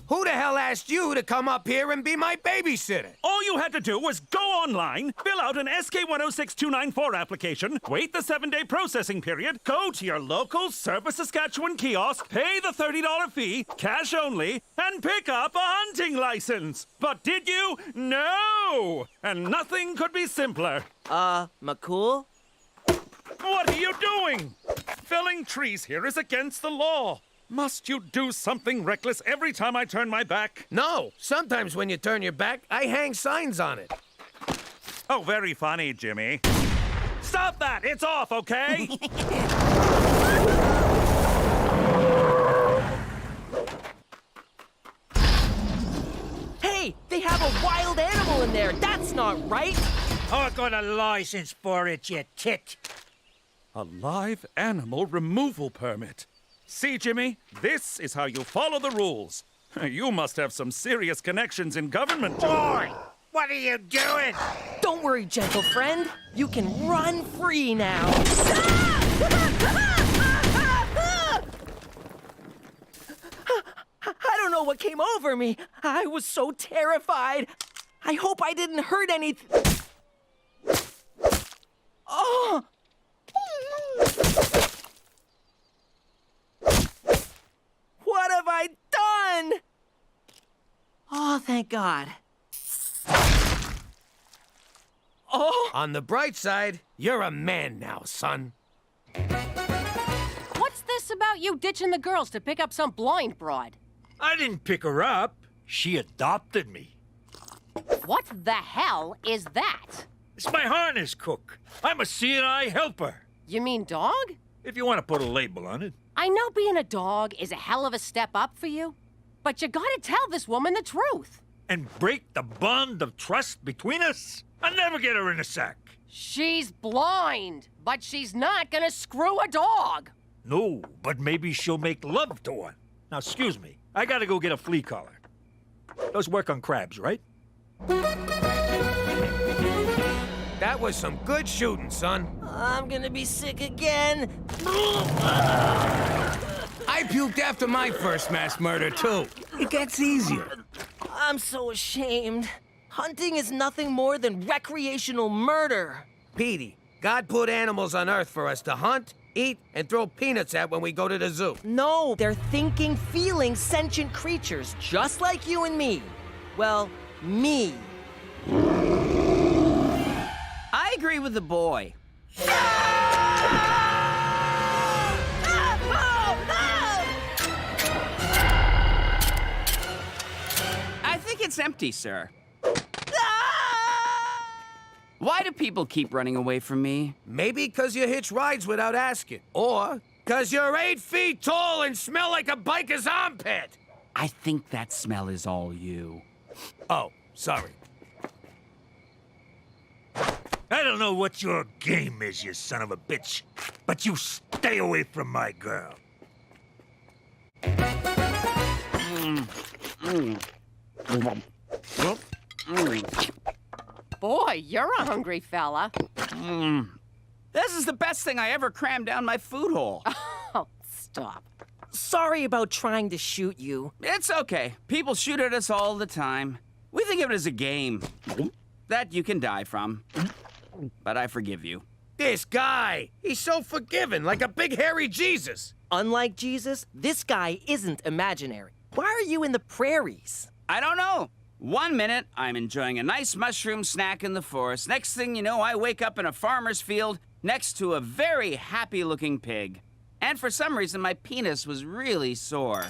Who the hell asked you to come up here and be my babysitter? All you had to do was go online, fill out an SK106294 application, wait the 7-day processing period, go to your local Service Saskatchewan kiosk, pay the $30 fee, cash only, and pick up a hunting license. But did you? No! And nothing could be simpler. McCool? What are you doing? Felling trees here is against the law. Must you do something reckless every time I turn my back? No. Sometimes when you turn your back, I hang signs on it. Oh, very funny, Jimmy. Stop that! It's off, okay? Hey, they have a wild animal in there. That's not right. I got a license for it, you tit. A live animal removal permit. See, Jimmy, this is how you follow the rules. You must have some serious connections in government. Boy, what are you doing? Don't worry, gentle friend. You can run free now. I don't know what came over me. I was so terrified. I hope I didn't hurt anything. Oh! What have I done? Oh, thank God. Oh! On the bright side, you're a man now, son. What's this about you ditching the girls to pick up some blind broad? I didn't pick her up. She adopted me. What the hell is that? It's my harness cook. I'm a CNI helper. You mean dog? If you want to put a label on it. I know being a dog is a hell of a step up for you, but you gotta tell this woman the truth. And break the bond of trust between us? I'll never get her in a sack. She's blind, but she's not gonna screw a dog. No, but maybe she'll make love to one. Now, excuse me. I gotta go get a flea collar. Those work on crabs, right? That was some good shooting, son. I'm gonna be sick again. I puked after my first mass murder, too. It gets easier. I'm so ashamed. Hunting is nothing more than recreational murder. Petey, God put animals on Earth for us to hunt, eat, and throw peanuts at when we go to the zoo. No, they're thinking, feeling, sentient creatures, just like you and me. Well, me. I agree with the boy. I think it's empty, sir. Why do people keep running away from me? Maybe because you hitch rides without asking. Or because you're 8 feet tall and smell like a biker's armpit. I think that smell is all you. Oh, sorry. I don't know what your game is, you son of a bitch, but you stay away from my girl. Boy, you're a hungry fella. This is the best thing I ever crammed down my food hole. Oh, stop. Sorry about trying to shoot you. It's okay. People shoot at us all the time. We think of it as a game that you can die from. But I forgive you. This guy, he's so forgiving, like a big hairy Jesus. Unlike Jesus, this guy isn't imaginary. Why are you in the prairies? I don't know. 1 minute, I'm enjoying a nice mushroom snack in the forest. Next thing you know, I wake up in a farmer's field next to a very happy-looking pig. And for some reason, my penis was really sore.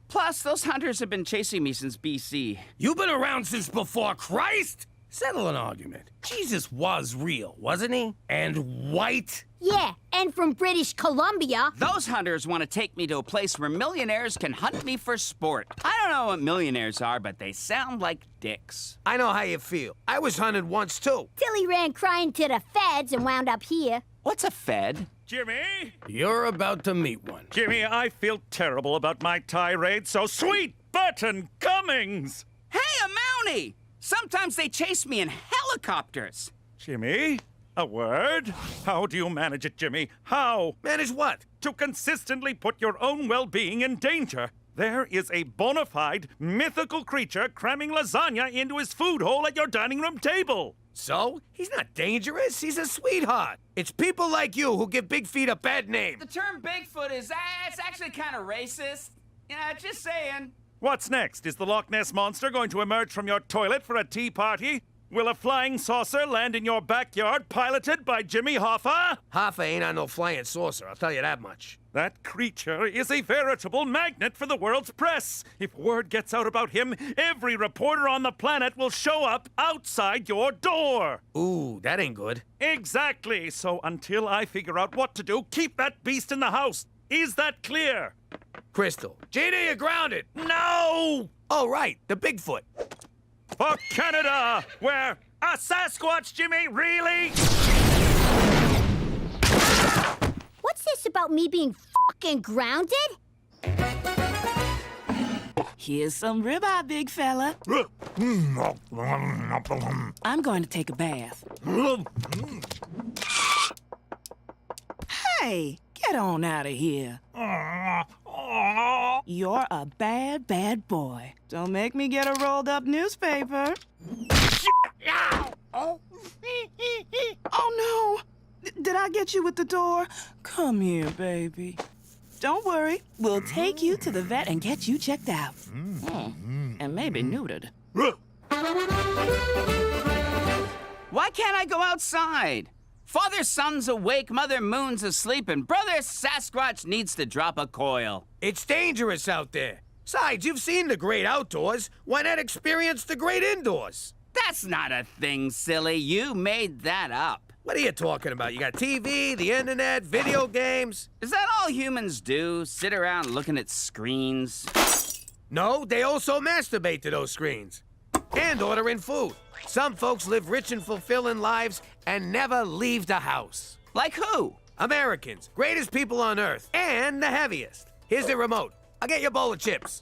Plus, those hunters have been chasing me since BC. You've been around since before Christ? Settle an argument. Jesus was real, wasn't he? And white? Yeah, and from British Columbia. Those hunters want to take me to a place where millionaires can hunt me for sport. I don't know what millionaires are, but they sound like dicks. I know how you feel. I was hunted once, too. Till he ran crying to the feds and wound up here. What's a fed? Jimmy? You're about to meet one. Jimmy, I feel terrible about my tirade, so sweet Burton Cummings! Hey, a Mountie! Sometimes they chase me in helicopters. Jimmy, a word? How do you manage it, Jimmy? How? Manage what? To consistently put your own well-being in danger. There is a bona fide, mythical creature cramming lasagna into his food hole at your dining room table. So? He's not dangerous. He's a sweetheart. It's people like you who give Big Feet a bad name. The term Bigfoot is it's actually kind of racist. Yeah, just saying. What's next? Is the Loch Ness Monster going to emerge from your toilet for a tea party? Will a flying saucer land in your backyard piloted by Jimmy Hoffa? Hoffa ain't on no flying saucer, I'll tell you that much. That creature is a veritable magnet for the world's press. If word gets out about him, every reporter on the planet will show up outside your door. Ooh, that ain't good. Exactly. So until I figure out what to do, keep that beast in the house. Is that clear? Crystal. Gina, you're grounded. No! Oh, right, the Bigfoot. For Canada, where a Sasquatch, Jimmy, really? What's this about me being fucking grounded? Here's some ribeye, big fella. I'm going to take a bath. Hey, get on out of here. You're a bad, bad boy. Don't make me get a rolled up newspaper. Oh no! Did I get you with the door? Come here, baby. Don't worry. We'll take you to the vet and get you checked out. And maybe neutered. Why can't I go outside? Father Sun's awake, Mother Moon's asleep, and Brother Sasquatch needs to drop a coil. It's dangerous out there. Besides, you've seen the great outdoors. Why not experience the great indoors? That's not a thing, silly. You made that up. What are you talking about? You got TV, the internet, video games. Is that all humans do? Sit around looking at screens? No, they also masturbate to those screens. And order in food. Some folks live rich and fulfilling lives and never leave the house. Like who? Americans. Greatest people on earth. And the heaviest. Here's the remote. I'll get you a bowl of chips.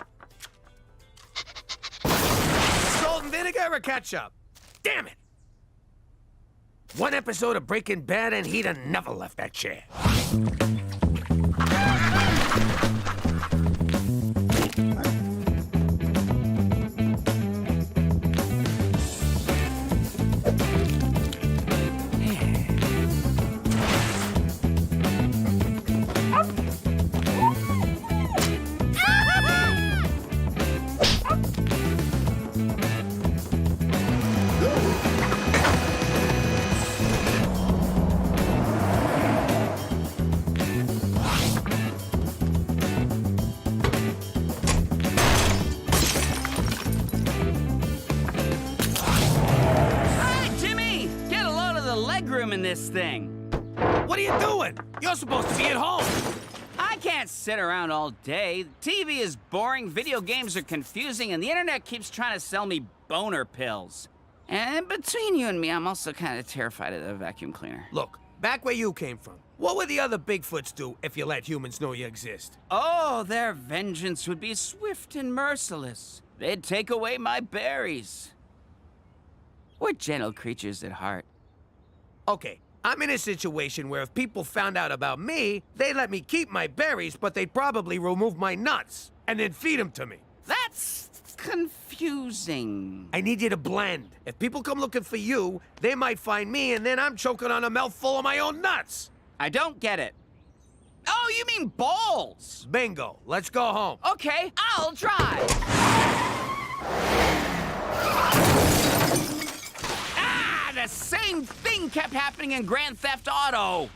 Salt and vinegar or ketchup? Damn it! One episode of Breaking Bad and he'd have never left that chair. this thing. What are you doing? You're supposed to be at home. I can't sit around all day. TV is boring, video games are confusing, and the internet keeps trying to sell me boner pills. And between you and me, I'm also kind of terrified of the vacuum cleaner. Look, back where you came from, what would the other Bigfoots do if you let humans know you exist? Oh, their vengeance would be swift and merciless. They'd take away my berries. We're gentle creatures at heart. Okay, I'm in a situation where if people found out about me, they'd let me keep my berries, but they'd probably remove my nuts and then feed them to me. That's confusing. I need you to blend. If people come looking for you, they might find me, and then I'm choking on a mouthful of my own nuts. I don't get it. Oh, you mean balls? Bingo. Let's go home. Okay, I'll drive. Ah, the same thing kept happening in Grand Theft Auto.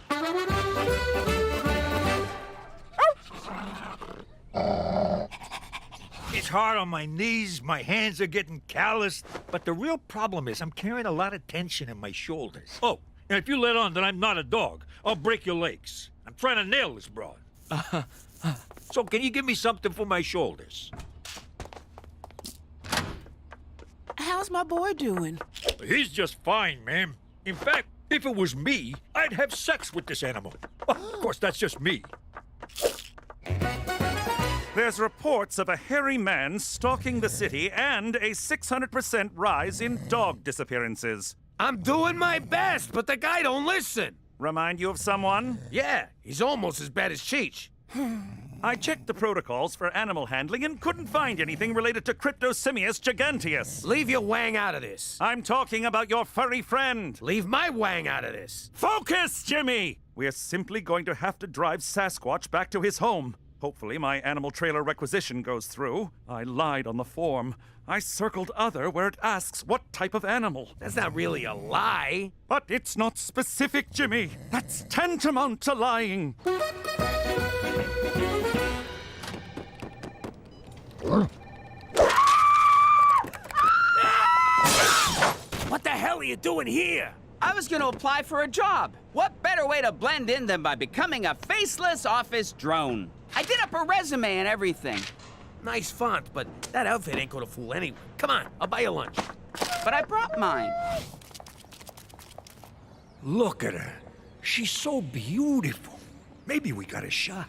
It's hard on my knees, my hands are getting calloused, but the real problem is I'm carrying a lot of tension in my shoulders. Oh, and if you let on that I'm not a dog, I'll break your legs. I'm trying to nail this broad. So can you give me something for my shoulders? How's my boy doing? He's just fine, ma'am. In fact, if it was me, I'd have sex with this animal. Of course, that's just me. There's reports of a hairy man stalking the city and a 600% rise in dog disappearances. I'm doing my best, but the guy don't listen. Remind you of someone? Yeah, he's almost as bad as Cheech. I checked the protocols for animal handling and couldn't find anything related to Cryptosimius giganteus. Leave your wang out of this. I'm talking about your furry friend. Leave my wang out of this. Focus, Jimmy! We're simply going to have to drive Sasquatch back to his home. Hopefully my animal trailer requisition goes through. I lied on the form. I circled other where it asks what type of animal. That's not really a lie. But it's not specific, Jimmy. That's tantamount to lying. What the hell are you doing here? I was going to apply for a job. What better way to blend in than by becoming a faceless office drone? I did up a resume and everything. Nice font, but that outfit ain't gonna fool anyone. Come on, I'll buy you lunch. But I brought mine. Look at her. She's so beautiful. Maybe we got a shot.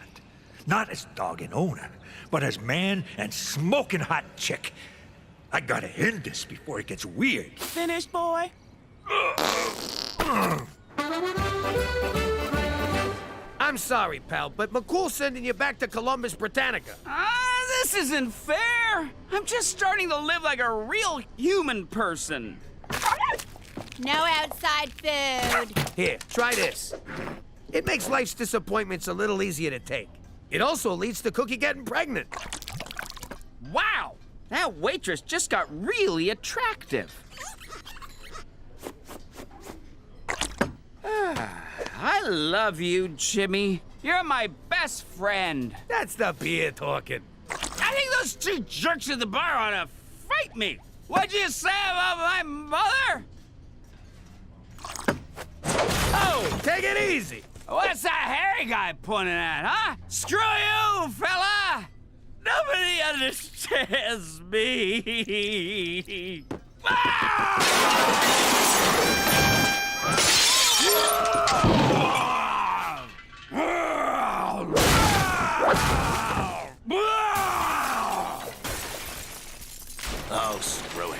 Not as dog and owner, but as man and smoking hot chick. I gotta end this before it gets weird. Finished, boy? I'm sorry, pal, but McCool's sending you back to Columbus, Britannica. This isn't fair. I'm just starting to live like a real human person. No outside food. Here, try this. It makes life's disappointments a little easier to take. It also leads to Cookie getting pregnant. Wow, that waitress just got really attractive. I love you, Jimmy. You're my best friend. That's the beer talking. I think those two jerks at the bar ought to fight me. What'd you say about my mother? Oh, take it easy. What's that hairy guy pointing at, huh? Screw you, fella! Nobody understands me. Oh, screw it.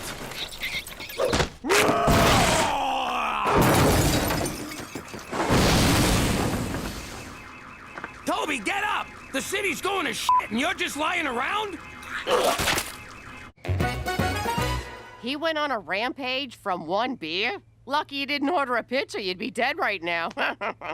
Toby, get up! The city's going to shit and you're just lying around? He went on a rampage from one beer? Lucky you didn't order a pizza, you'd be dead right now.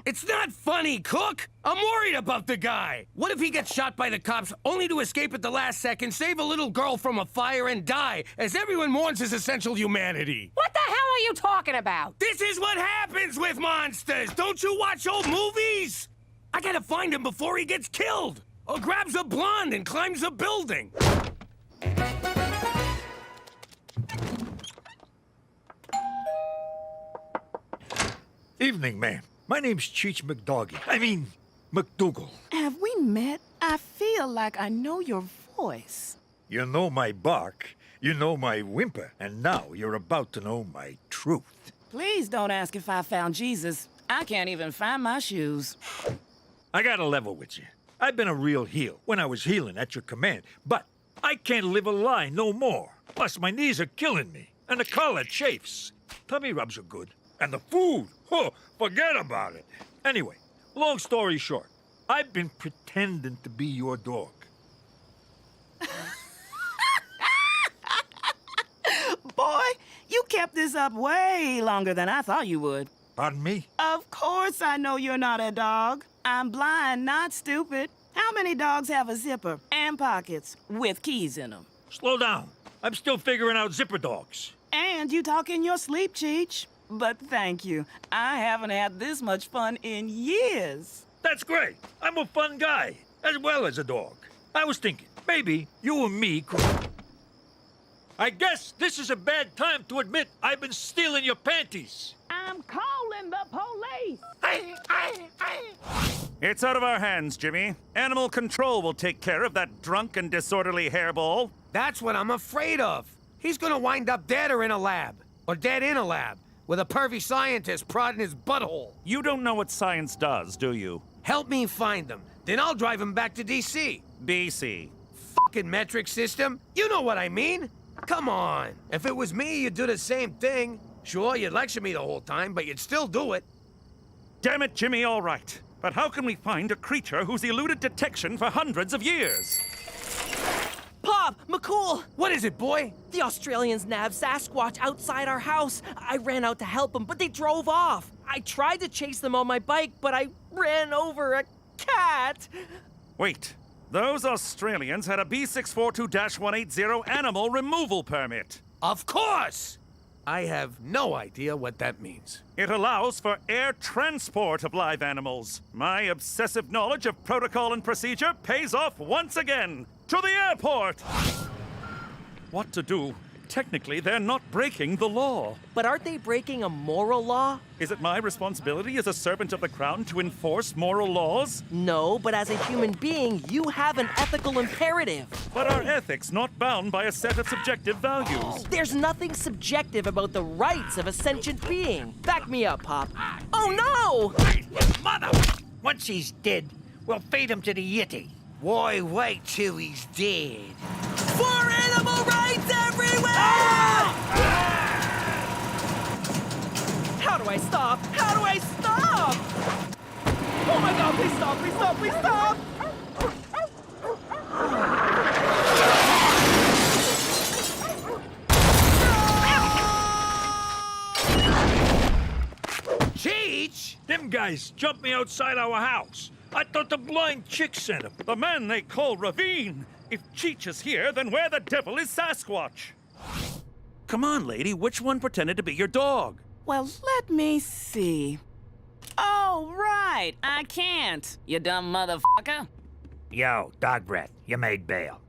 It's not funny, Cook! I'm worried about the guy! What if he gets shot by the cops only to escape at the last second, save a little girl from a fire, and die as everyone mourns his essential humanity? What the hell are you talking about? This is what happens with monsters! Don't you watch old movies? I gotta find him before he gets killed! Or grabs a blonde and climbs a building! Evening, ma'am. My name's Cheech McDoggy. I mean, McDougal. Have we met? I feel like I know your voice. You know my bark, you know my whimper, and now you're about to know my truth. Please don't ask if I found Jesus. I can't even find my shoes. I gotta level with you. I've been a real heel when I was healing at your command, but I can't live a lie no more. Plus, my knees are killing me, and the collar chafes. Tummy rubs are good, and the food, oh, forget about it. Anyway, long story short, I've been pretending to be your dog. Boy, you kept this up way longer than I thought you would. Pardon me? Of course I know you're not a dog. I'm blind, not stupid. How many dogs have a zipper and pockets with keys in them? Slow down. I'm still figuring out zipper dogs. And you talk in your sleep, Cheech. But thank you. I haven't had this much fun in years. That's great. I'm a fun guy, as well as a dog. I was thinking, maybe you and me could... I guess this is a bad time to admit I've been stealing your panties. I'm calling the police. It's out of our hands, Jimmy. Animal control will take care of that drunk and disorderly hairball. That's what I'm afraid of. He's gonna wind up dead or in a lab. Or dead in a lab. With a pervy scientist prodding his butthole. You don't know what science does, do you? Help me find him. Then I'll drive him back to D.C. BC. Fucking metric system. You know what I mean. Come on. If it was me, you'd do the same thing. Sure, you'd lecture me the whole time, but you'd still do it. Damn it, Jimmy, all right. But how can we find a creature who's eluded detection for hundreds of years? Pop! McCool! What is it, boy? The Australians nabbed Sasquatch outside our house. I ran out to help them, but they drove off. I tried to chase them on my bike, but I ran over a cat. Wait. Those Australians had a B642-180 animal removal permit. Of course! I have no idea what that means. It allows for air transport of live animals. My obsessive knowledge of protocol and procedure pays off once again. To the airport! What to do? Technically, they're not breaking the law. But aren't they breaking a moral law? Is it my responsibility as a servant of the crown to enforce moral laws? No, but as a human being, you have an ethical imperative. But are ethics not bound by a set of subjective values? There's nothing subjective about the rights of a sentient being. Back me up, Pop. Oh, no! Mother! Once he's dead, we'll feed him to the Yeti. Why wait till he's dead? For animal rights everywhere! How do I stop? How do I stop? Oh my God, please stop, please stop, please stop! Cheech! Them guys jumped me outside our house. I thought the blind chick sent him. The man they call Ravine. If Cheech is here, then where the devil is Sasquatch? Come on, lady, which one pretended to be your dog? Well, let me see. Oh, right. I can't, you dumb motherfucker. Yo, dog breath, you made bail.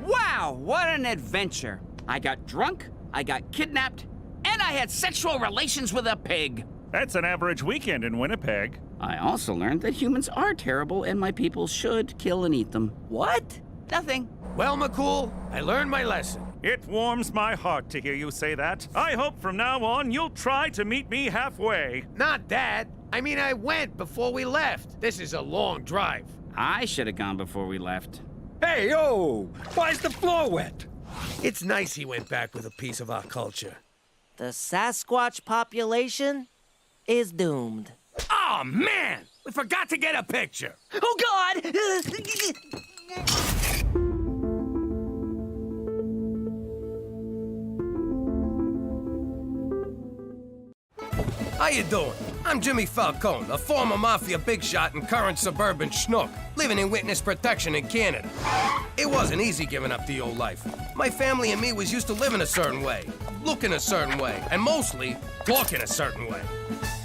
Wow, what an adventure. I got drunk, I got kidnapped, and I had sexual relations with a pig. That's an average weekend in Winnipeg. I also learned that humans are terrible and my people should kill and eat them. What? Nothing. Well, McCool, I learned my lesson. It warms my heart to hear you say that. I hope from now on you'll try to meet me halfway. Not that. I mean, I went before we left. This is a long drive. I should have gone before we left. Hey, yo! Why's the floor wet? It's nice he went back with a piece of our culture. The Sasquatch population is doomed. Oh, man! We forgot to get a picture. Oh, God! How you doing? I'm Jimmy Falcone, a former mafia big shot and current suburban schnook, living in witness protection in Canada. It wasn't easy giving up the old life. My family and me was used to living a certain way, looking a certain way, and mostly talking a certain way.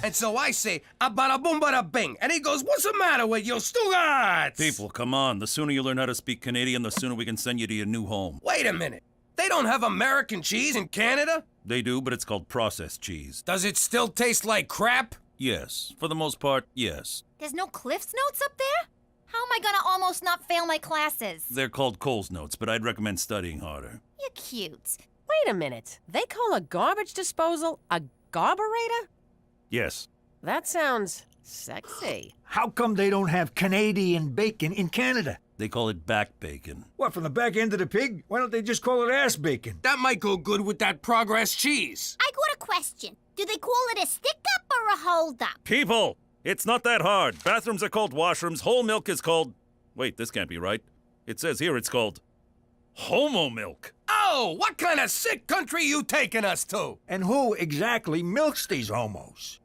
And so I say, a bada boom bada bing, and he goes, what's the matter with you, Stugarts? People, come on. The sooner you learn how to speak Canadian, the sooner we can send you to your new home. Wait a minute. They don't have American cheese in Canada? They do, but it's called processed cheese. Does it still taste like crap? Yes. For the most part, yes. There's no Cliff's Notes up there? How am I gonna almost not fail my classes? They're called Cole's Notes, but I'd recommend studying harder. You're cute. Wait a minute. They call a garbage disposal a garburator? Yes. That sounds sexy. How come they don't have Canadian bacon in Canada? They call it back bacon. What, from the back end of the pig? Why don't they just call it ass bacon? That might go good with that Progress cheese. I got a question. Do they call it a stick-up or a hold-up? People! It's not that hard. Bathrooms are called washrooms. Whole milk is called... Wait, this can't be right. It says here it's called... homo milk. Oh, what kind of sick country you taking us to? And who exactly milks these homos?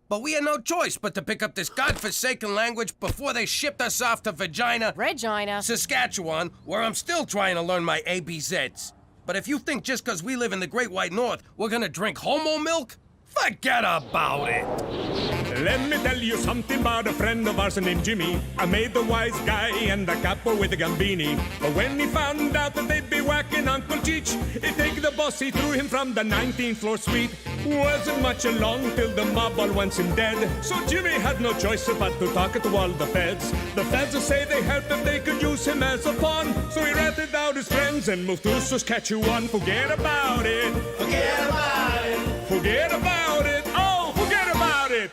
But we had no choice but to pick up this godforsaken language before they shipped us off to Regina, Saskatchewan, where I'm still trying to learn my ABZs. But if you think just because we live in the Great White North, we're gonna drink homo milk, forget about it. Let me tell you something about a friend of ours named Jimmy. I made the wise guy and the capo with the gambini. But when he found out that they'd be whacking Uncle Cheech, he'd take the boss, he threw him from the 19th floor suite. Wasn't much along till the mob all wants him dead. So Jimmy had no choice but to talk to all the feds. The feds say they helped if they could use him as a pawn. So he ratted out his friends and moved to Saskatchewan. Forget about it. Forget about it. Forget about it. Oh, forget about it.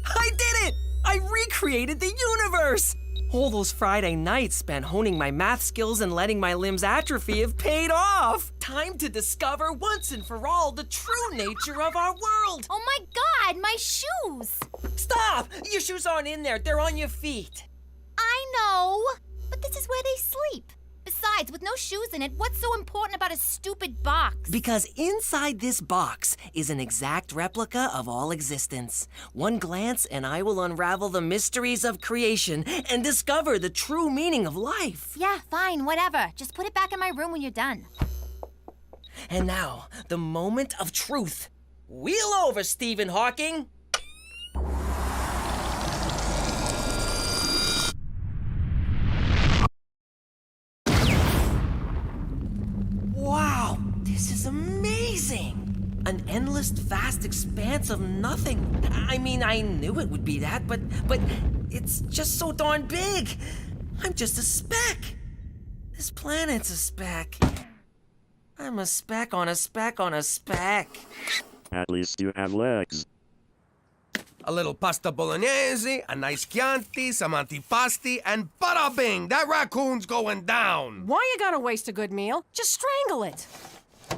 I did it! I recreated the universe! All those Friday nights spent honing my math skills and letting my limbs atrophy have paid off! Time to discover once and for all the true nature of our world! Oh my God, my shoes! Stop! Your shoes aren't in there, they're on your feet. I know, but this is where they sleep. Besides, with no shoes in it, what's so important about a stupid box? Because inside this box is an exact replica of all existence. One glance and I will unravel the mysteries of creation and discover the true meaning of life. Yeah, fine, whatever. Just put it back in my room when you're done. And now, the moment of truth. Wheel over, Stephen Hawking! Wow, this is amazing! An endless, vast expanse of nothing. I mean, I knew it would be that, but it's just so darn big. I'm just a speck. This planet's a speck. I'm a speck on a speck on a speck. At least you have legs. A little pasta bolognese, a nice Chianti, some antipasti, and bada bing! That raccoon's going down! Why you gotta waste a good meal? Just strangle it.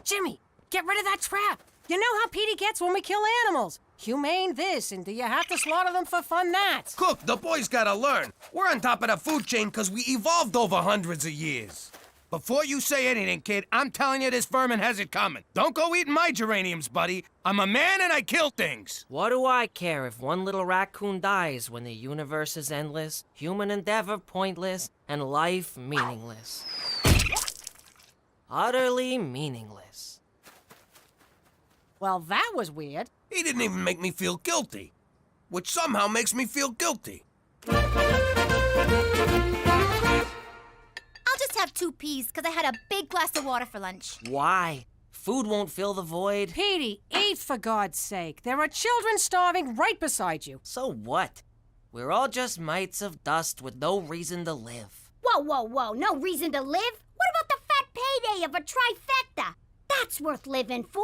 Jimmy, get rid of that trap. You know how Petey gets when we kill animals. Humane this, and do you have to slaughter them for fun that? Cook, the boys gotta learn. We're on top of the food chain because we evolved over hundreds of years. Before you say anything, kid, I'm telling you this vermin has it coming. Don't go eating my geraniums, buddy. I'm a man and I kill things. What do I care if one little raccoon dies when the universe is endless, human endeavor pointless, and life meaningless? Utterly meaningless. Well, that was weird. He didn't even make me feel guilty, which somehow makes me feel guilty. I'll just have 2 peas, because I had a big glass of water for lunch. Why? Food won't fill the void. Petey, eat for God's sake. There are children starving right beside you. So what? We're all just mites of dust with no reason to live. Whoa, whoa, whoa, no reason to live? What about the fat payday of a trifecta? That's worth living for.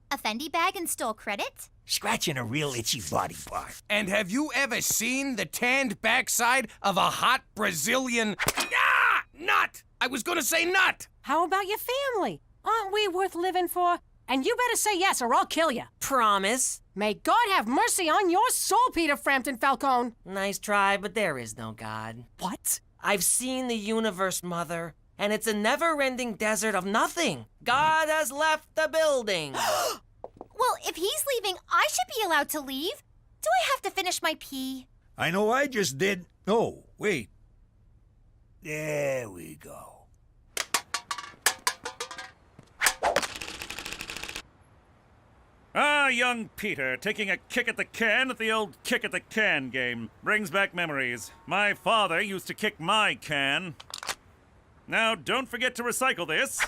A Fendi bag and store credit? Scratching a real itchy body part. And have you ever seen the tanned backside of a hot Brazilian... nut! I was gonna say nut! How about your family? Aren't we worth living for? And you better say yes or I'll kill you. Promise. May God have mercy on your soul, Peter Frampton Falcone. Nice try, but there is no God. What? I've seen the universe, Mother, and it's a never-ending desert of nothing. God has left the building. Well, if he's leaving, I should be allowed to leave. Do I have to finish my pee? I know I just did. No, wait. There we go. Ah, Ah, young Peter, taking a kick at the can at the old kick at the can game. Brings back memories. My father used to kick my can. Now, don't forget to recycle this.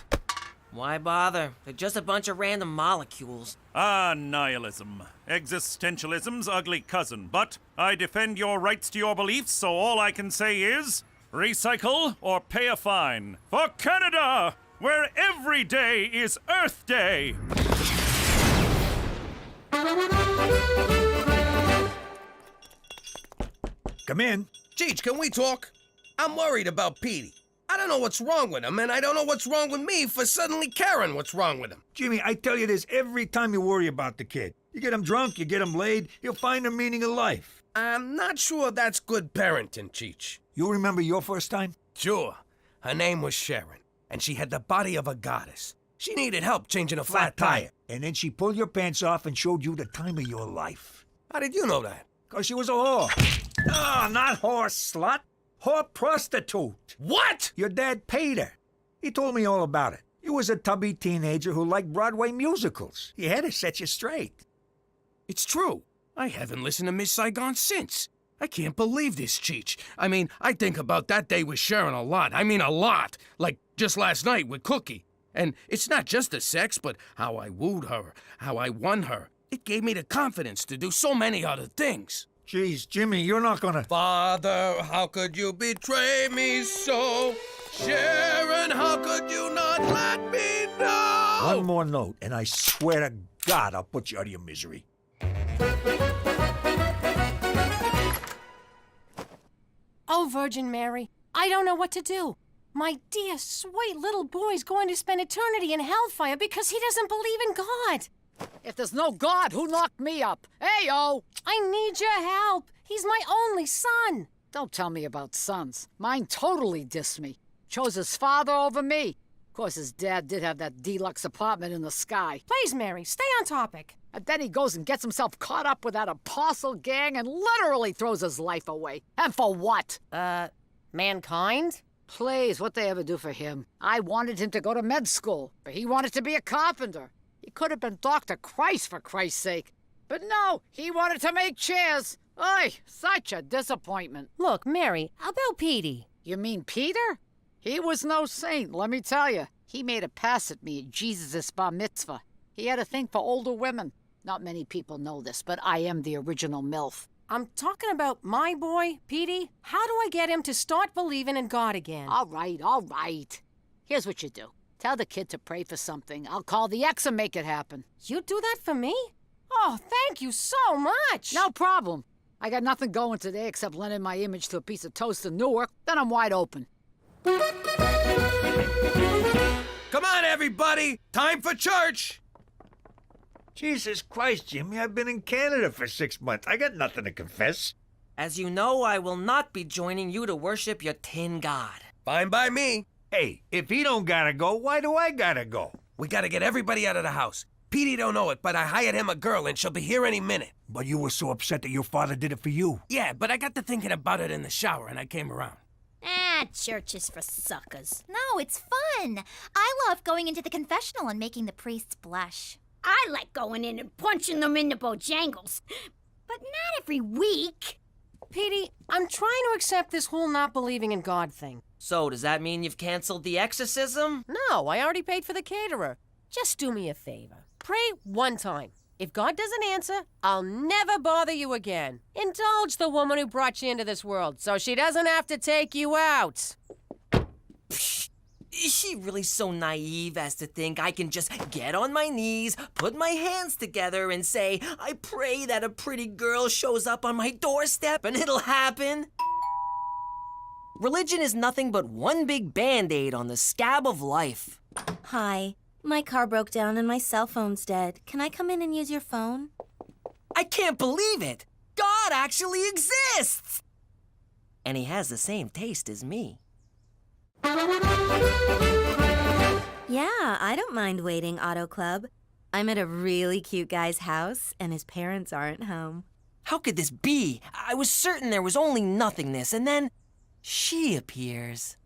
Why bother? They're just a bunch of random molecules. Ah, nihilism. Existentialism's ugly cousin. But I defend your rights to your beliefs, so all I can say is recycle or pay a fine. For Canada, where every day is Earth Day. Come in. Cheech, can we talk? I'm worried about Petey. I don't know what's wrong with him, and I don't know what's wrong with me for suddenly caring what's wrong with him. Jimmy, I tell you this every time you worry about the kid. You get him drunk, you get him laid, he'll find the meaning of life. I'm not sure that's good parenting, Cheech. You remember your first time? Sure. Her name was Sharon, and she had the body of a goddess. She needed help changing a flat tire. And then she pulled your pants off and showed you the time of your life. How did you know that? 'Cause she was a whore. No, not whore slut. Whore prostitute. What? Your dad paid her. He told me all about it. You was a tubby teenager who liked Broadway musicals. He had to set you straight. It's true. I haven't listened to Miss Saigon since. I can't believe this, Cheech. I mean, I think about that day with Sharon a lot. I mean, a lot. Like just last night with Cookie. And it's not just the sex, but how I wooed her, how I won her. It gave me the confidence to do so many other things. Jeez, Jimmy, you're not gonna... Father, how could you betray me so? Sharon, how could you not let me know? One more note, and I swear to God I'll put you out of your misery. Oh, Virgin Mary, I don't know what to do. My dear, sweet little boy's going to spend eternity in hellfire because he doesn't believe in God. If there's no God, who knocked me up? Hey-o! I need your help. He's my only son. Don't tell me about sons. Mine totally dissed me. Chose his father over me. Of course, his dad did have that deluxe apartment in the sky. Please, Mary, stay on topic. And then he goes and gets himself caught up with that apostle gang and literally throws his life away. And for what? Mankind? Please, what'd they ever do for him? I wanted him to go to med school, but he wanted to be a carpenter. He could have been Dr. Christ, for Christ's sake. But no, he wanted to make chairs. Oy, such a disappointment. Look, Mary, how about Petey? You mean Peter? He was no saint, let me tell you. He made a pass at me at Jesus' bar mitzvah. He had a thing for older women. Not many people know this, but I am the original MILF. I'm talking about my boy, Petey. How do I get him to start believing in God again? All right. Here's what you do. Tell the kid to pray for something. I'll call the ex and make it happen. You do that for me? Oh, thank you so much. No problem. I got nothing going today except lending my image to a piece of toast in Newark. Then I'm wide open. Come on, everybody! Time for church! Jesus Christ, Jimmy, I've been in Canada for 6 months. I got nothing to confess. As you know, I will not be joining you to worship your tin god. Fine by me. Hey, if he don't gotta go, why do I gotta go? We gotta get everybody out of the house. Petey don't know it, but I hired him a girl and she'll be here any minute. But you were so upset that your father did it for you. Yeah, but I got to thinking about it in the shower and I came around. Church is for suckers. No, it's fun. I love going into the confessional and making the priests blush. I like going in and punching them in the bojangles. But not every week. Petey, I'm trying to accept this whole not believing in God thing. So, does that mean you've canceled the exorcism? No, I already paid for the caterer. Just do me a favor. Pray one time. If God doesn't answer, I'll never bother you again. Indulge the woman who brought you into this world so she doesn't have to take you out. Psh, is she really so naive as to think I can just get on my knees, put my hands together, and say, I pray that a pretty girl shows up on my doorstep and it'll happen? Religion is nothing but one big Band-Aid on the scab of life. Hi. My car broke down and my cell phone's dead. Can I come in and use your phone? I can't believe it! God actually exists! And he has the same taste as me. Yeah, I don't mind waiting, Auto Club. I'm at a really cute guy's house and his parents aren't home. How could this be? I was certain there was only nothingness, and then she appears.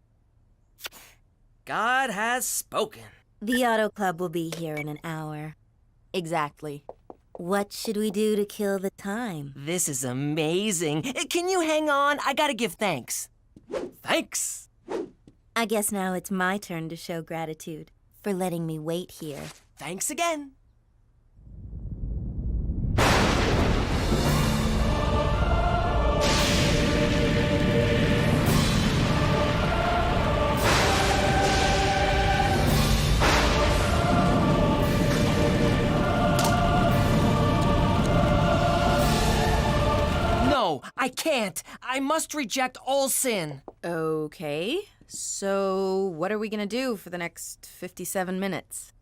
God has spoken. The Auto Club will be here in an hour. Exactly. What should we do to kill the time? This is amazing. Can you hang on? I gotta give thanks. Thanks. I guess now it's my turn to show gratitude for letting me wait here. Thanks again. No, I can't. I must reject all sin. Okay. So, what are we gonna do for the next 57 minutes?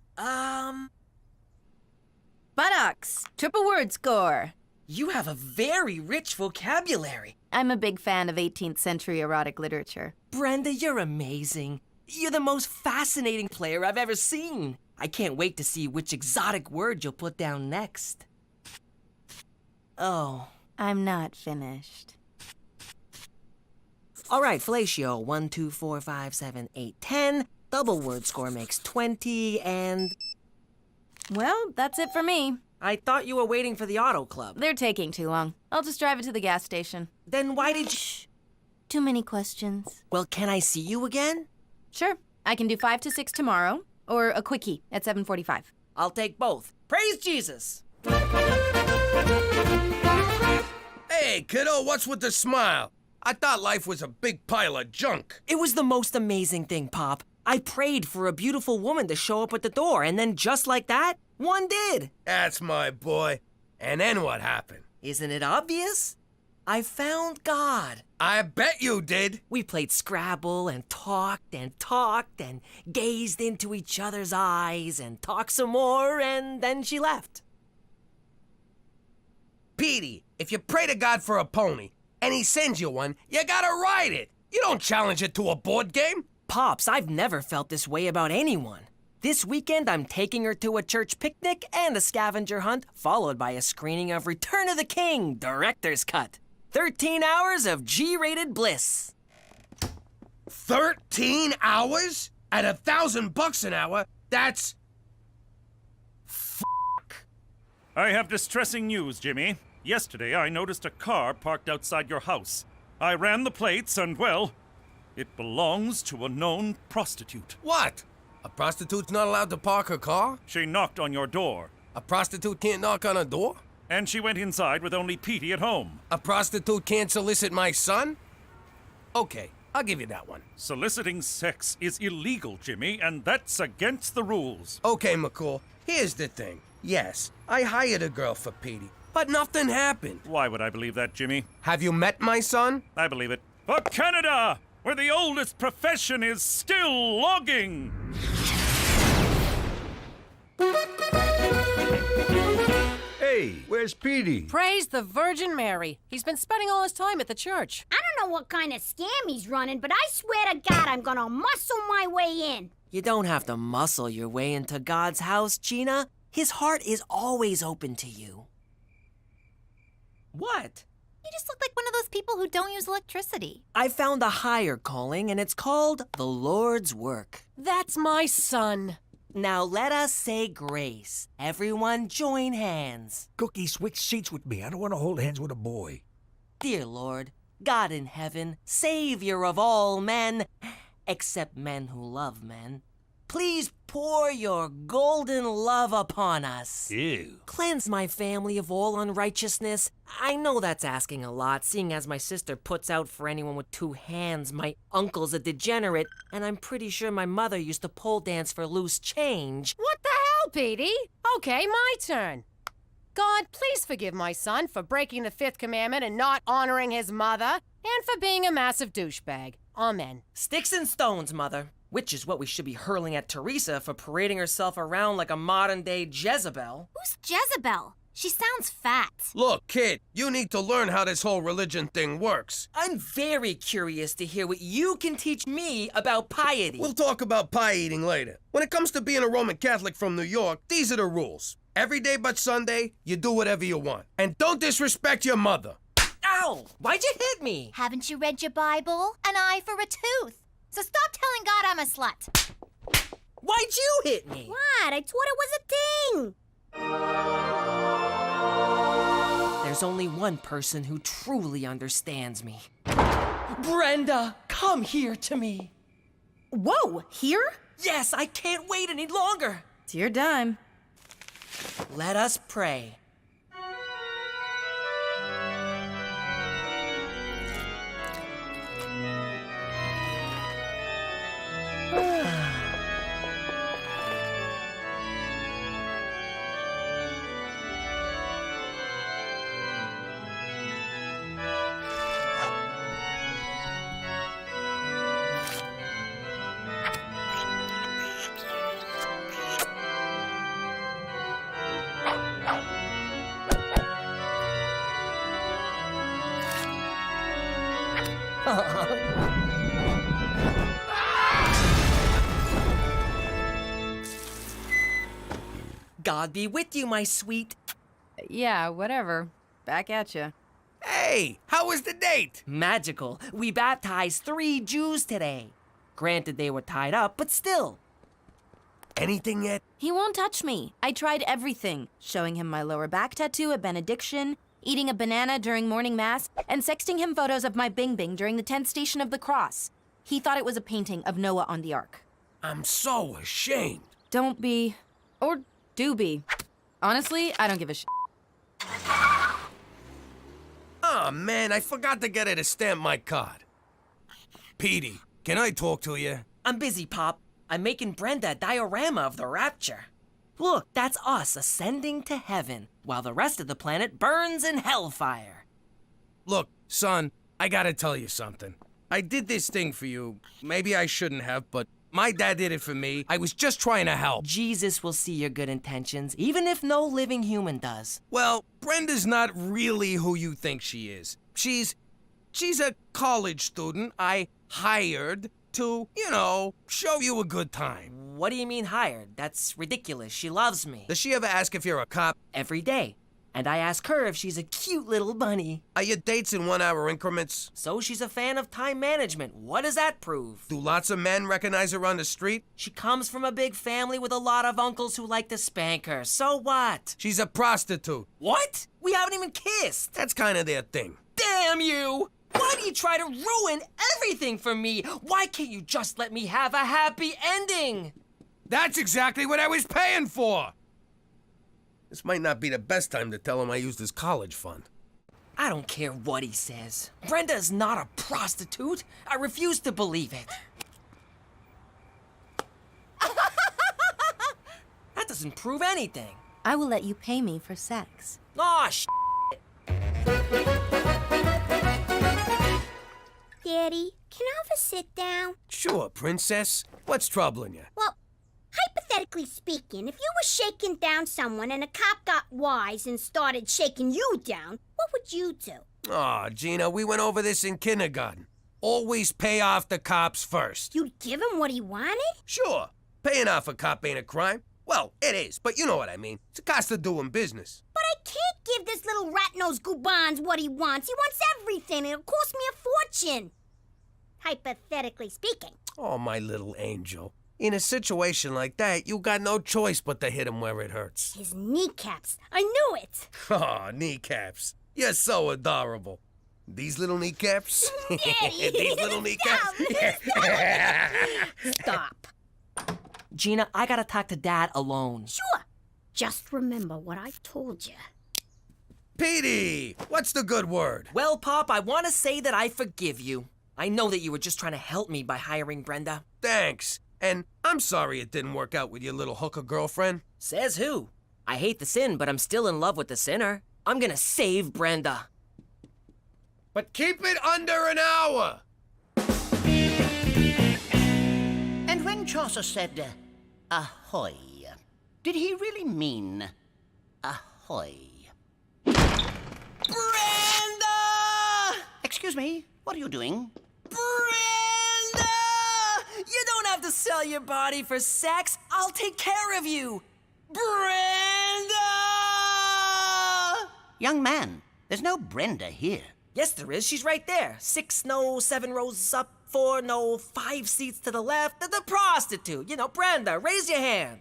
Buttocks! Triple word score! You have a very rich vocabulary. I'm a big fan of 18th century erotic literature. Brenda, you're amazing. You're the most fascinating player I've ever seen. I can't wait to see which exotic word you'll put down next. Oh. I'm not finished. All right, fellatio. 1, 2, 4, 5, 7, 8, 10. Double word score makes 20, and... Well, that's it for me. I thought you were waiting for the auto club. They're taking too long. I'll just drive it to the gas station. Then why did you... Shh. Too many questions. Well, can I see you again? Sure. I can do 5 to 6 tomorrow, or a quickie at 7:45. I'll take both. Praise Jesus! Hey, kiddo, what's with the smile? I thought life was a big pile of junk. It was the most amazing thing, Pop. I prayed for a beautiful woman to show up at the door, and then just like that, one did. That's my boy. And then what happened? Isn't it obvious? I found God. I bet you did. We played Scrabble and talked and talked and gazed into each other's eyes and talked some more, and then she left. Petey, if you pray to God for a pony and he sends you one, you gotta ride it. You don't challenge it to a board game. Pops, I've never felt this way about anyone. This weekend, I'm taking her to a church picnic and a scavenger hunt, followed by a screening of Return of the King, Director's Cut. 13 hours of G-rated bliss. 13 hours? At $1,000 an hour? That's... I have distressing news, Jimmy. Yesterday, I noticed a car parked outside your house. I ran the plates and, well, it belongs to a known prostitute. What? A prostitute's not allowed to park her car? She knocked on your door. A prostitute can't knock on a door? And she went inside with only Petey at home. A prostitute can't solicit my son? Okay, I'll give you that one. Soliciting sex is illegal, Jimmy, and that's against the rules. Okay, McCool, here's the thing. Yes, I hired a girl for Petey, but nothing happened. Why would I believe that, Jimmy? Have you met my son? I believe it. For Canada, where the oldest profession is still logging! Hey, where's Petey? Praise the Virgin Mary. He's been spending all his time at the church. I don't know what kind of scam he's running, but I swear to God, I'm gonna muscle my way in. You don't have to muscle your way into God's house, Gina. His heart is always open to you. What? You just look like one of those people who don't use electricity. I found a higher calling, and it's called the Lord's work. That's my son. Now let us say grace. Everyone join hands. Cookie, switch seats with me. I don't want to hold hands with a boy. Dear Lord, God in heaven, Savior of all men, except men who love men, please pour your golden love upon us. Ew. Cleanse my family of all unrighteousness. I know that's asking a lot, seeing as my sister puts out for anyone with 2 hands. My uncle's a degenerate, and I'm pretty sure my mother used to pole dance for loose change. What the hell, Petey? Okay, my turn. God, please forgive my son for breaking the 5th commandment and not honoring his mother, and for being a massive douchebag. Amen. Sticks and stones, Mother. Which is what we should be hurling at Teresa for parading herself around like a modern-day Jezebel. Who's Jezebel? She sounds fat. Look, kid, you need to learn how this whole religion thing works. I'm very curious to hear what you can teach me about piety. We'll talk about pie eating later. When it comes to being a Roman Catholic from New York, these are the rules. Every day but Sunday, you do whatever you want. And don't disrespect your mother. Ow! Why'd you hit me? Haven't you read your Bible? An eye for a tooth. So stop telling God I'm a slut. Why'd you hit me? What? I thought it was a thing. There's only one person who truly understands me. Brenda, come here to me. Whoa, here? Yes, I can't wait any longer. It's your dime. Let us pray. God be with you, my sweet. Yeah, whatever. Back at ya. Hey, how was the date? Magical. We baptized 3 Jews today. Granted, they were tied up, but still. Anything yet? He won't touch me. I tried everything. Showing him my lower back tattoo at benediction, eating a banana during morning mass, and sexting him photos of my Bing Bing during the 10th station of the cross. He thought it was a painting of Noah on the ark. I'm so ashamed. Don't be. Or do be. Honestly, I don't give a shit. Oh, man, I forgot to get her to stamp my card. Petey, can I talk to you? I'm busy, Pop. I'm making Brenda a diorama of the rapture. Look, that's us ascending to heaven, while the rest of the planet burns in hellfire. Look, son, I gotta tell you something. I did this thing for you. Maybe I shouldn't have, but my dad did it for me. I was just trying to help. Jesus will see your good intentions, even if no living human does. Well, Brenda's not really who you think she is. She's a college student I hired to, show you a good time. What do you mean hired? That's ridiculous. She loves me. Does she ever ask if you're a cop? Every day. And I ask her if she's a cute little bunny. Are your dates in 1-hour increments? So she's a fan of time management. What does that prove? Do lots of men recognize her on the street? She comes from a big family with a lot of uncles who like to spank her. So what? She's a prostitute. What? We haven't even kissed. That's kind of their thing. Damn you! Why do you try to ruin everything for me? Why can't you just let me have a happy ending? That's exactly what I was paying for! This might not be the best time to tell him I used his college fund. I don't care what he says. Brenda is not a prostitute. I refuse to believe it. That doesn't prove anything. I will let you pay me for sex. Aw, Daddy, can I have a sit down? Sure, princess. What's troubling you? Well, hypothetically speaking, if you were shaking down someone and a cop got wise and started shaking you down, what would you do? Aw, Gina, we went over this in kindergarten. Always pay off the cops first. You'd give him what he wanted? Sure. Paying off a cop ain't a crime. Well, it is, but you know what I mean. It's a cost of doing business. But I can't give this little rat-nosed goobans what he wants. He wants everything, and it'll cost me a fortune. Hypothetically speaking. Oh, my little angel. In a situation like that, you got no choice but to hit him where it hurts. His kneecaps. I knew it. Oh, kneecaps. You're so adorable. These little kneecaps? Daddy, These little kneecaps? Stop. Gina, I gotta talk to Dad alone. Sure. Just remember what I told you. Petey, what's the good word? Well, Pop, I want to say that I forgive you. I know that you were just trying to help me by hiring Brenda. Thanks. And I'm sorry it didn't work out with your little hooker girlfriend. Says who? I hate the sin, but I'm still in love with the sinner. I'm gonna save Brenda. But keep it under an hour. And when Chaucer said, ahoy, did he really mean ahoy? Brenda! Excuse me, what are you doing? Brenda! You don't have to sell your body for sex. I'll take care of you. Brenda! Young man, there's no Brenda here. Yes, there is. She's right there. 6 no, 7 rows up, 4 no, 5 seats to the left. The prostitute. Brenda, raise your hand.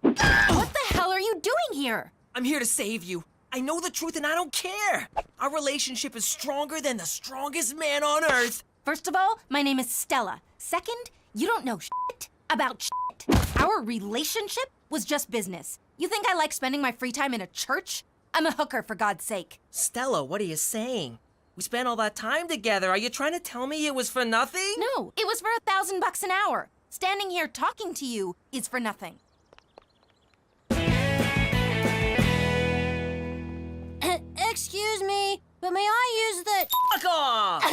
What the hell are you doing here? I'm here to save you. I know the truth and I don't care. Our relationship is stronger than the strongest man on earth. First of all, my name is Stella. Second, you don't know shit about shit. Our relationship was just business. You think I like spending my free time in a church? I'm a hooker, for God's sake. Stella, what are you saying? We spent all that time together. Are you trying to tell me it was for nothing? No, it was for $1,000 an hour. Standing here talking to you is for nothing. Excuse me, but may I use the... Fuck off!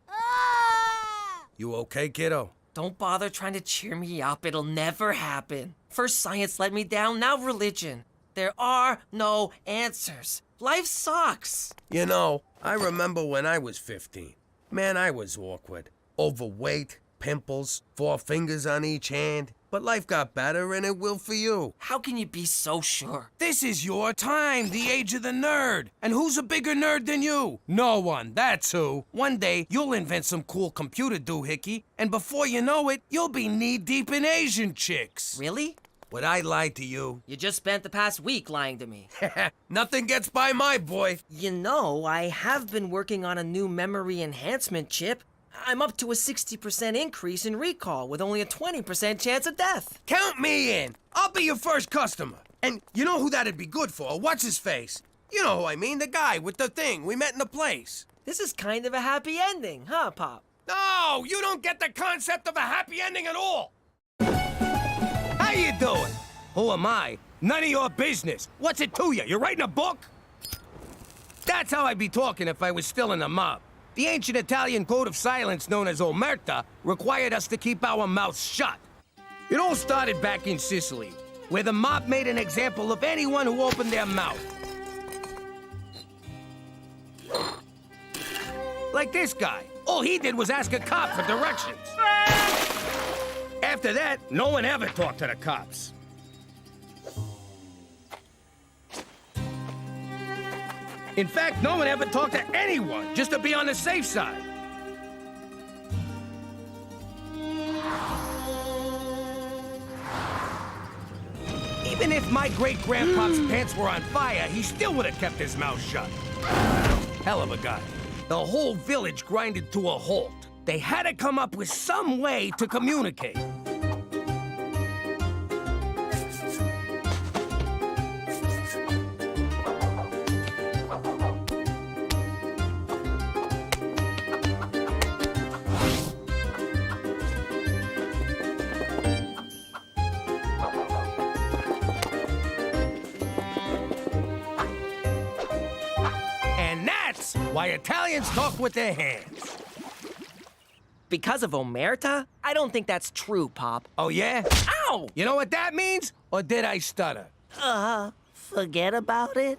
Ah! You okay, kiddo? Don't bother trying to cheer me up. It'll never happen. First science let me down, now religion. There are no answers. Life sucks. You know, I remember when I was 15. Man, I was awkward. Overweight, pimples, 4 fingers on each hand. But life got better and it will for you. How can you be so sure? This is your time, the age of the nerd. And who's a bigger nerd than you? No one, that's who. One day, you'll invent some cool computer doohickey, and before you know it, you'll be knee-deep in Asian chicks. Really? Would I lie to you? You just spent the past week lying to me. Nothing gets by my boy. You know, I have been working on a new memory enhancement chip. I'm up to a 60% increase in recall with only a 20% chance of death. Count me in. I'll be your first customer. And you know who that'd be good for? What's his face? You know who I mean, the guy with the thing we met in the place. This is kind of a happy ending, huh, Pop? No, you don't get the concept of a happy ending at all. How you doing? Who am I? None of your business. What's it to you? You're writing a book? That's how I'd be talking if I was still in the mob. The ancient Italian code of silence known as omerta required us to keep our mouths shut. It all started back in Sicily, where the mob made an example of anyone who opened their mouth. Like this guy. All he did was ask a cop for directions. After that, no one ever talked to the cops. In fact, no one ever talked to anyone, just to be on the safe side. Even if my great-grandpa's pants were on fire, he still would have kept his mouth shut. Hell of a guy. The whole village grinded to a halt. They had to come up with some way to communicate. Why Italians talk with their hands. Because of omerta? I don't think that's true, Pop. Oh, yeah? Ow! You know what that means? Or did I stutter? Forget about it.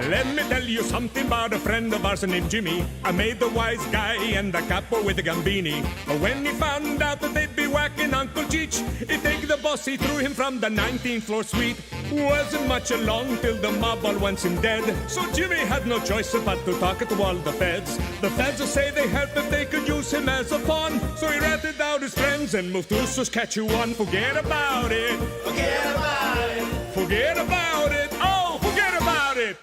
Let me tell you something about a friend of ours named Jimmy. I made the wise guy and the capo with the gambini. But when he found out that they'd be whacking Uncle Cheech, he'd take the boss, he threw him from the 19th floor suite. Wasn't much along till the mob all wants him dead. So Jimmy had no choice but to talk to all the feds. The feds say they help if they could use him as a pawn. So he ratted out his friends and moved to Saskatchewan. Forget about it. Forget about it. Forget about it. Oh, forget about it.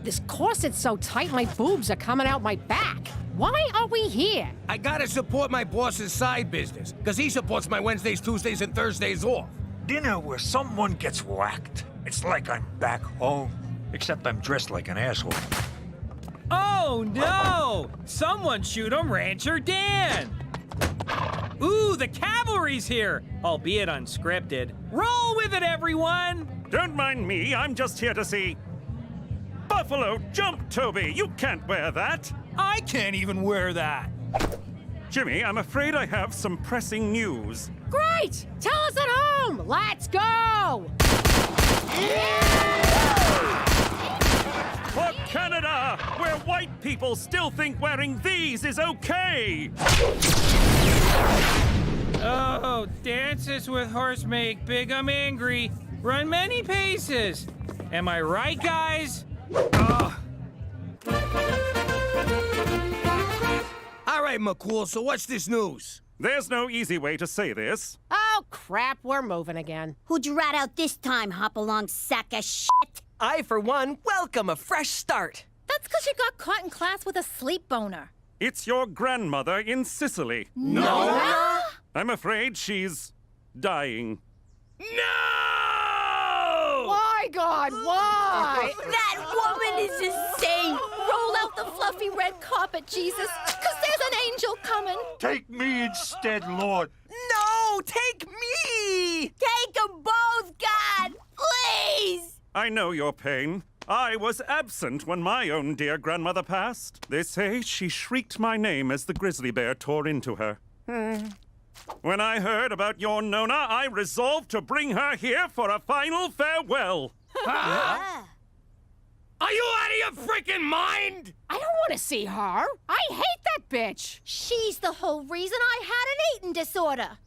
This corset's so tight my boobs are coming out my back. Why are we here? I gotta support my boss's side business, because he supports my Wednesdays, Tuesdays, and Thursdays off. Dinner where someone gets whacked. It's like I'm back home, except I'm dressed like an asshole. Oh, no! Someone shoot him, Rancher Dan! Ooh, the cavalry's here, albeit unscripted. Roll with it, everyone! Don't mind me, I'm just here to see... Buffalo Jump, Toby! You can't wear that! I can't even wear that! Jimmy, I'm afraid I have some pressing news. Great! Tell us at home! Let's go! For Canada, where white people still think wearing these is okay! Oh, dances with horse make big 'em angry. Run many paces. Am I right, guys? All right, McCool, so what's this news? There's no easy way to say this. Oh, crap, we're moving again. Who'd you rat out this time, hop-along sack of shit? I, for one, welcome a fresh start. That's because you got caught in class with a sleep boner. It's your grandmother in Sicily. Nona? I'm afraid she's dying. No! Why, God? Why? That woman is insane. Roll out the fluffy red carpet, Jesus, because there's an angel coming. Take me instead, Lord. No, take me! Take them both, God, please. I know your pain. I was absent when my own dear grandmother passed. They say she shrieked my name as the grizzly bear tore into her. When I heard about your Nona, I resolved to bring her here for a final farewell. Huh? Are you out of your freaking mind? I don't want to see her. I hate that bitch. She's the whole reason I had an eating disorder.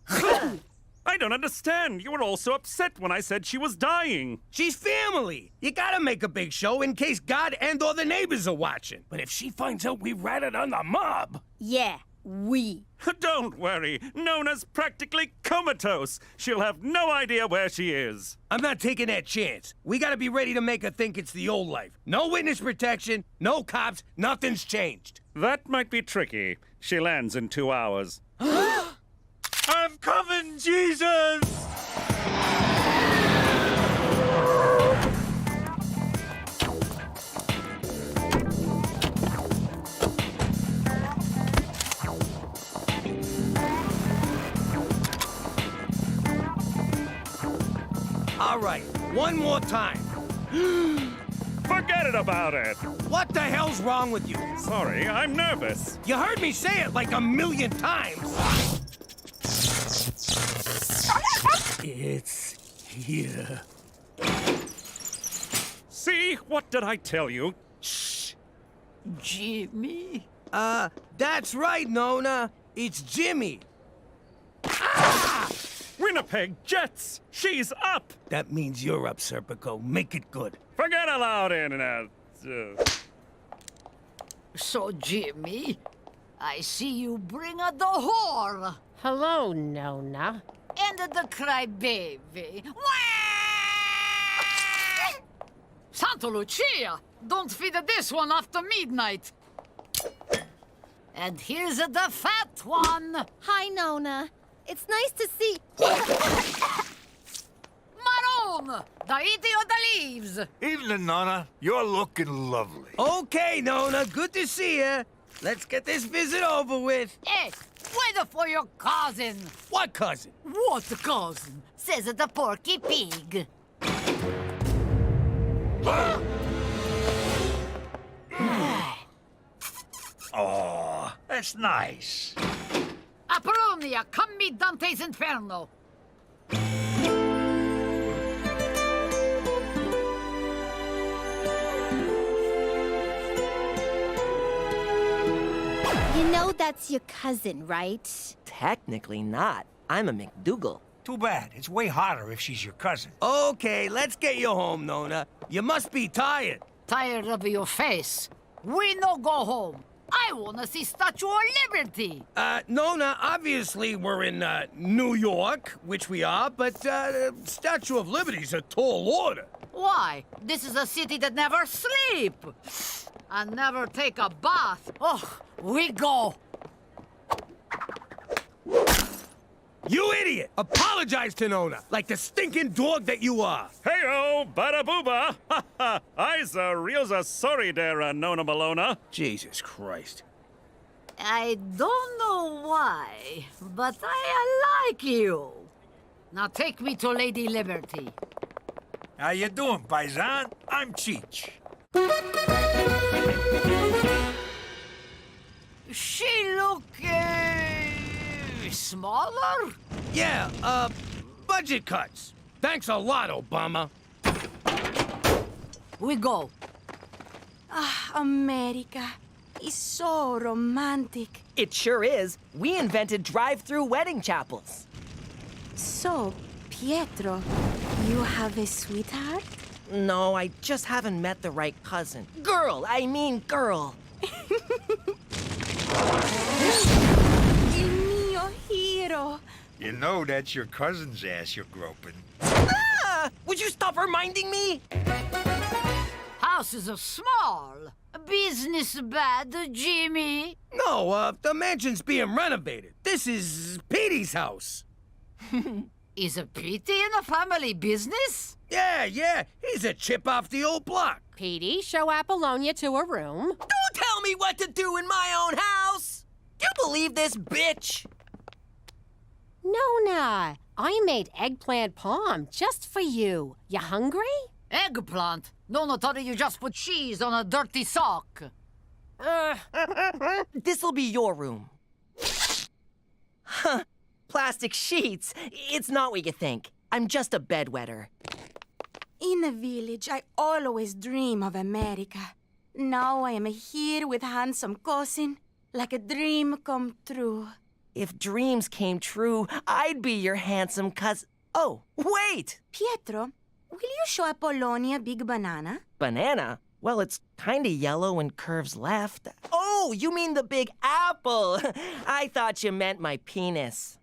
I don't understand. You were all so upset when I said she was dying. She's family. You gotta make a big show in case God and or the neighbors are watching. But if she finds out we ratted on the mob... Yeah, we. Don't worry. Nona's practically comatose. She'll have no idea where she is. I'm not taking that chance. We gotta be ready to make her think it's the old life. No witness protection, no cops, nothing's changed. That might be tricky. She lands in 2 hours. I'm coming, Jesus! All right, one more time. Forget it about it. What the hell's wrong with you? Sorry, I'm nervous. You heard me say it like 1,000,000 times. It's here. See? What did I tell you? Shh. Jimmy? That's right, Nona. It's Jimmy. Winnipeg Jets! She's up! That means you're up, Serpico. Make it good. Forget aloud, Internet. So, Jimmy, I see you bring a the whore. Hello, Nona. And the crybaby. Santa Lucia, don't feed this one after midnight. And here's the fat one. Hi, Nona. It's nice to see... Maroon, the eating of the leaves. Evening, Nona. You're looking lovely. Okay, Nona. Good to see you. Let's get this visit over with. Hey, wait for your cousin. What cousin? What cousin? Says the Porky Pig. Oh, that's nice. Apollonia, come meet Dante's Inferno. You know that's your cousin, right? Technically not. I'm a McDougal. Too bad. It's way hotter if she's your cousin. Okay, let's get you home, Nona. You must be tired. Tired of your face. We no go home. I wanna see Statue of Liberty. Nona, obviously we're in, New York, which we are, but, Statue of Liberty's a tall order. Why? This is a city that never sleep. And never take a bath. Oh, we go. You idiot! Apologize to Nona, like the stinking dog that you are. Hey-o, bada booba! Ha ha! Iza realza sorry there, Nona Malona. Jesus Christ. I don't know why, but I like you. Now take me to Lady Liberty. How you doing, Paisan? I'm Cheech. She look, smaller? Yeah, budget cuts. Thanks a lot, Obama. We go. Ah, America. It's so romantic. It sure is. We invented drive-through wedding chapels. So, Pietro, you have a sweetheart? No, I just haven't met the right cousin. Girl, I mean girl. Il mio hero. You know that's your cousin's ass you're groping. Ah! Would you stop reminding me? Houses are small. Business bad, Jimmy. No, the mansion's being renovated. This is Petey's house. Is a Petey in the family business? Yeah. He's a chip off the old block. Petey, show Apollonia to her room. Don't tell me what to do in my own house! Do you believe this bitch? Nona, I made eggplant palm just for you. You hungry? Eggplant? Nona thought you just put cheese on a dirty sock. This'll be your room. Huh. Plastic sheets. It's not what you think. I'm just a bedwetter. In the village, I always dream of America. Now I am here with handsome cousin, like a dream come true. If dreams came true, I'd be your handsome cousin. Oh, wait! Pietro, will you show Apollonia big banana? Banana? Well, it's kinda yellow and curves left. Oh, you mean the big apple! I thought you meant my penis.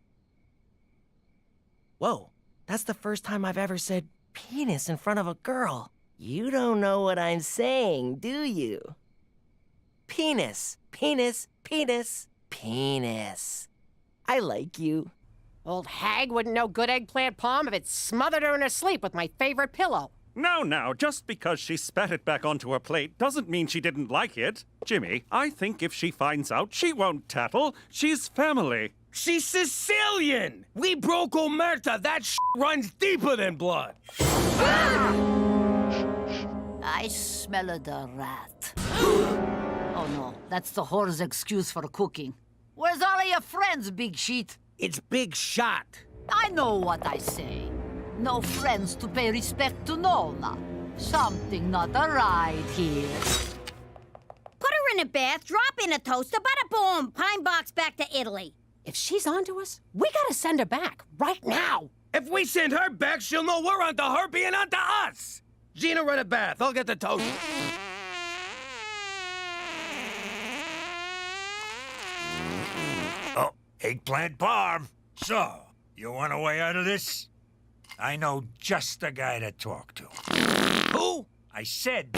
Whoa, that's the first time I've ever said penis in front of a girl. You don't know what I'm saying, do you? Penis, penis, penis, penis. I like you. Old hag wouldn't know good eggplant palm if it smothered her in her sleep with my favorite pillow. Now, just because she spat it back onto her plate doesn't mean she didn't like it. Jimmy, I think if she finds out, she won't tattle. She's family. She's Sicilian! We broke Omerta. That runs deeper than blood. I smell the rat. Oh no, that's the whore's excuse for cooking. Where's all of your friends, Big Sheet? It's Big Shot. I know what I say. No friends to pay respect to Nona. Something not right here. Put her in a bath, drop in a toaster, bada boom, pine box back to Italy. If she's onto us, we gotta send her back right now. If we send her back, she'll know we're onto her being onto us. Gina, run a bath. I'll get the toaster. Oh, eggplant parm. So, you want a way out of this? I know just the guy to talk to. Who? I said...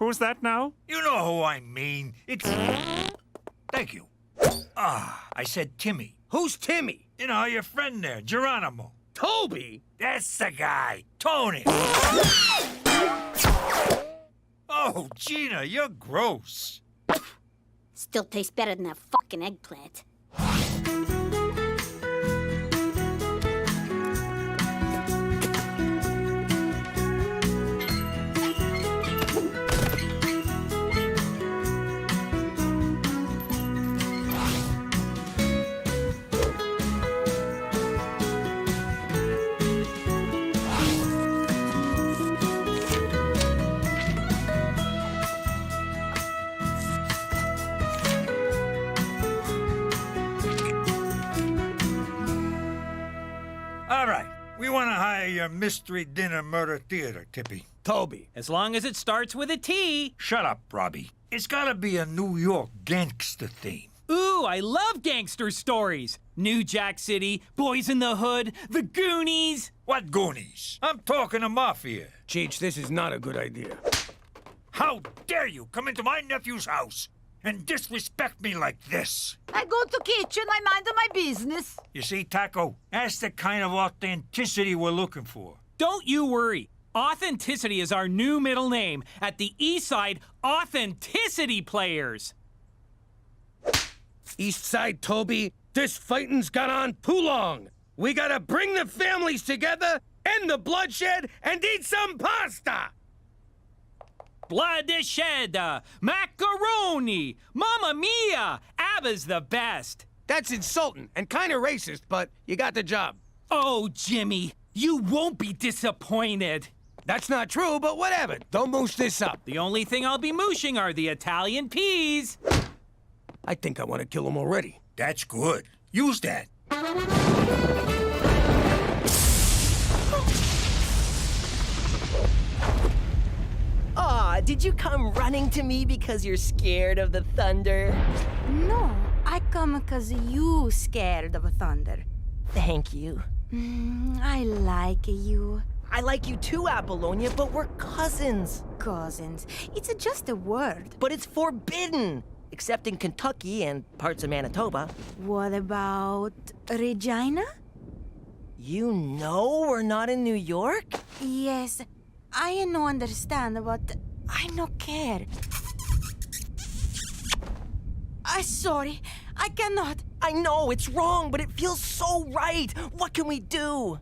Who's that now? You know who I mean. It's... Thank you. I said Timmy. Who's Timmy? You know, your friend there, Geronimo. Toby? That's the guy. Tony. Oh, Gina, you're gross. Still tastes better than that fucking eggplant. All right. We want to hire your mystery dinner murder theater, Tippy. Toby. As long as it starts with a T. Shut up, Robbie. It's gotta be a New York gangster theme. Ooh, I love gangster stories. New Jack City, Boys in the Hood, The Goonies. What Goonies? I'm talking to Mafia. Cheech, this is not a good idea. How dare you come into my nephew's house and disrespect me like this? I go to kitchen, I mind my business. You see, Taco, that's the kind of authenticity we're looking for. Don't you worry. Authenticity is our new middle name. At the East Side, Authenticity Players. East Side, Toby, this fighting's gone on too long. We gotta bring the families together, end the bloodshed, and eat some pasta! Blood is shed, macaroni, Mamma Mia, ABBA's the best. That's insulting and kinda racist, but you got the job. Oh, Jimmy, you won't be disappointed. That's not true, but whatever. Don't moosh this up. The only thing I'll be mooshing are the Italian peas. I think I want to kill him already. That's good. Use that. Aw, did you come running to me because you're scared of the thunder? No, I come because you scared of thunder. Thank you. I like you. I like you too, Apollonia, but we're cousins. Cousins. It's just a word. But it's forbidden, except in Kentucky and parts of Manitoba. What about Regina? You know we're not in New York? Yes, I no understand, but I no care. I'm sorry, I cannot. I know, it's wrong, but it feels so right. What can we do?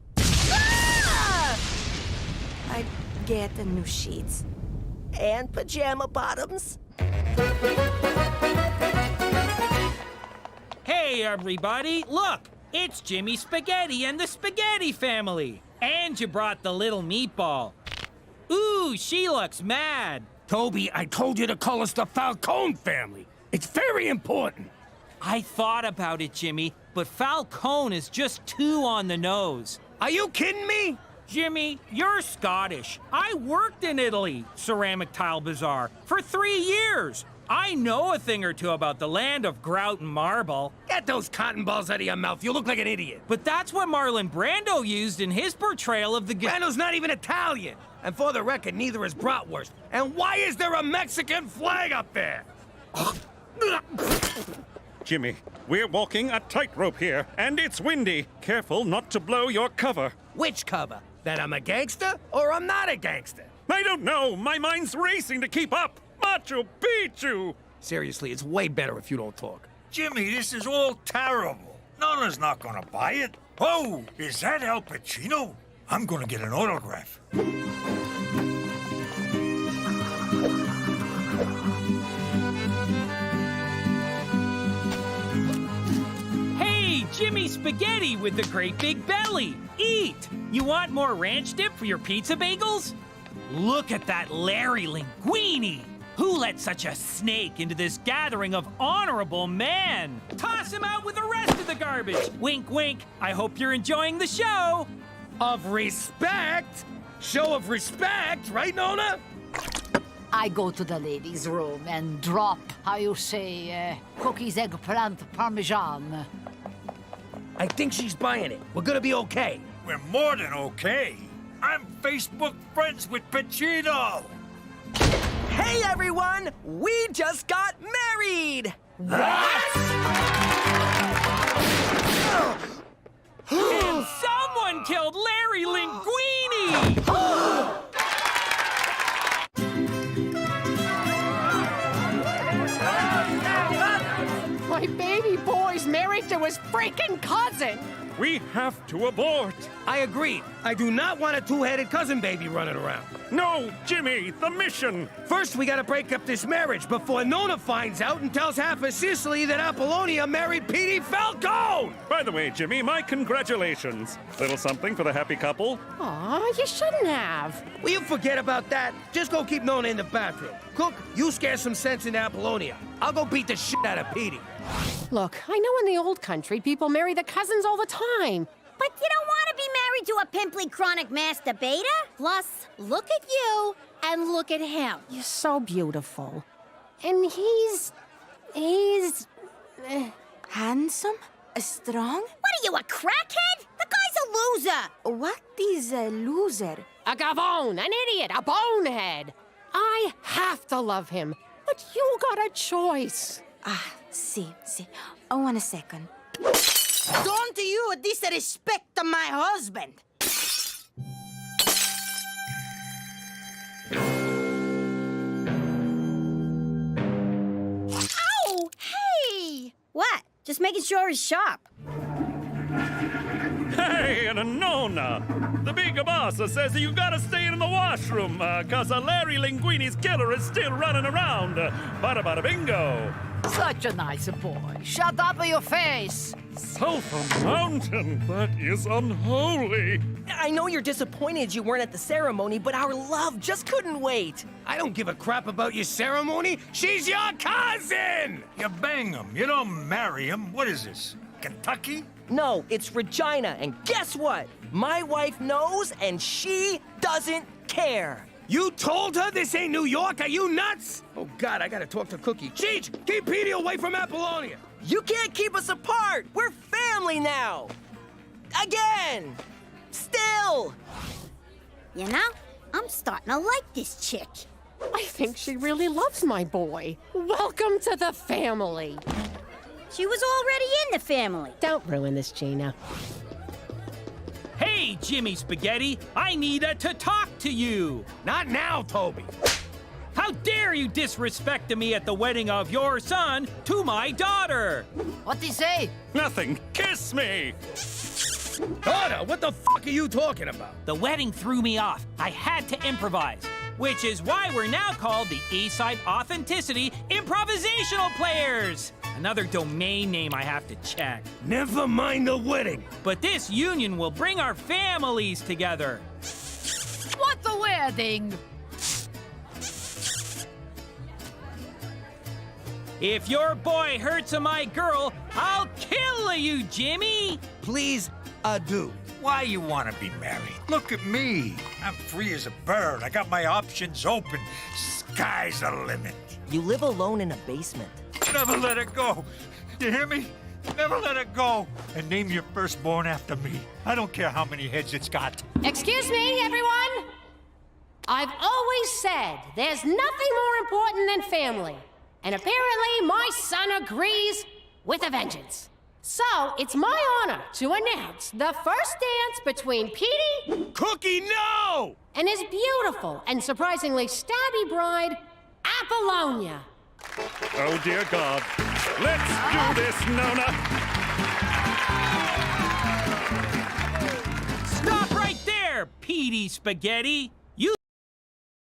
I get the new sheets. And pajama bottoms. Hey, everybody, look! It's Jimmy Spaghetti and the Spaghetti family. And you brought the little meatball. Ooh, she looks mad. Toby, I told you to call us the Falcone family. It's very important. I thought about it, Jimmy, but Falcone is just too on the nose. Are you kidding me? Jimmy, you're Scottish. I worked in Italy, Ceramic Tile Bazaar, for 3 years. I know a thing or two about the land of grout and marble. Get those cotton balls out of your mouth. You look like an idiot. But that's what Marlon Brando used in his portrayal of the... Brando's not even Italian. And for the record, neither is Bratwurst. And why is there a Mexican flag up there? Jimmy, we're walking a tightrope here, and it's windy. Careful not to blow your cover. Which cover? That I'm a gangster or I'm not a gangster? I don't know. My mind's racing to keep up. Machu Picchu! Seriously, it's way better if you don't talk. Jimmy, this is all terrible. Nona's not gonna buy it. Oh, is that Al Pacino? I'm gonna get an autograph. Hey, Jimmy Spaghetti with the great big belly. Eat! You want more ranch dip for your pizza bagels? Look at that Larry Linguini! Who let such a snake into this gathering of honorable men? Toss him out with the rest of the garbage! Wink, wink. I hope you're enjoying the show! Of respect? Show of respect, right, Nona? I go to the ladies' room and drop, how you say, cookies, eggplant, parmesan. I think she's buying it. We're gonna be okay. We're more than okay. I'm Facebook friends with Pacino. Hey, everyone! We just got married! And someone killed Larry Linguini! My baby boy's married to his freaking cousin! We have to abort. I agree. I do not want a two-headed cousin baby running around. No, Jimmy, the mission. First, we gotta break up this marriage before Nona finds out and tells half of Sicily that Apollonia married Petey Falcone! By the way, Jimmy, my congratulations. Little something for the happy couple? Aw, you shouldn't have. Will you forget about that? Just go keep Nona in the bathroom. Cook, you scare some sense into Apollonia. I'll go beat the shit out of Petey. Look, I know in the old country people marry their cousins all the time. But you don't want to be married to a pimply chronic masturbator? Plus, look at you and look at him. You're so beautiful. And he's... Handsome? Strong? What are you, a crackhead? The guy's a loser. What is a loser? A gavone, an idiot, a bonehead. I have to love him, but you got a choice. See. Oh, 1 second. Don't you disrespect my husband! Ow! Hey! What? Just making sure he's sharp. Hey, and Nona! The big boss says that you gotta stay in the washroom, cause Larry Linguini's killer is still running around. Bada bada bingo! Such a nice boy. Shut up your face! Sulphur Mountain, that is unholy. I know you're disappointed you weren't at the ceremony, but our love just couldn't wait. I don't give a crap about your ceremony. She's your cousin! You bang him. You don't marry him. What is this, Kentucky? No, it's Regina, and guess what? My wife knows, and she doesn't care. You told her this ain't New York? Are you nuts? Oh, God, I gotta talk to Cookie. Cheech, keep Petey away from Apollonia. You can't keep us apart. We're family now. Again! Still! You know, I'm starting to like this chick. I think she really loves my boy. Welcome to the family. She was already in the family. Don't ruin this, Gina. Hey, Jimmy Spaghetti, I need to talk to you. Not now, Toby. How dare you disrespect me at the wedding of your son to my daughter? What'd he say? Nothing. Kiss me! Daughter, what the fuck are you talking about? The wedding threw me off. I had to improvise, which is why we're now called the Eastside Authenticity Improvisational Players. Another domain name I have to check. Never mind the wedding. But this union will bring our families together. What the wedding? If your boy hurts my girl, I'll kill you, Jimmy! Please, do. Why you want to be married? Look at me. I'm free as a bird. I got my options open. Sky's the limit. You live alone in a basement. Never let it go. You hear me? Never let it go. And name your firstborn after me. I don't care how many heads it's got. Excuse me, everyone. I've always said there's nothing more important than family. And apparently my son agrees with a vengeance. So it's my honor to announce the first dance between Petey... Cookie, no! ...and his beautiful and surprisingly stabby bride, Apollonia. Oh, dear God. Let's do this, Nona! Stop right there, Petey Spaghetti! You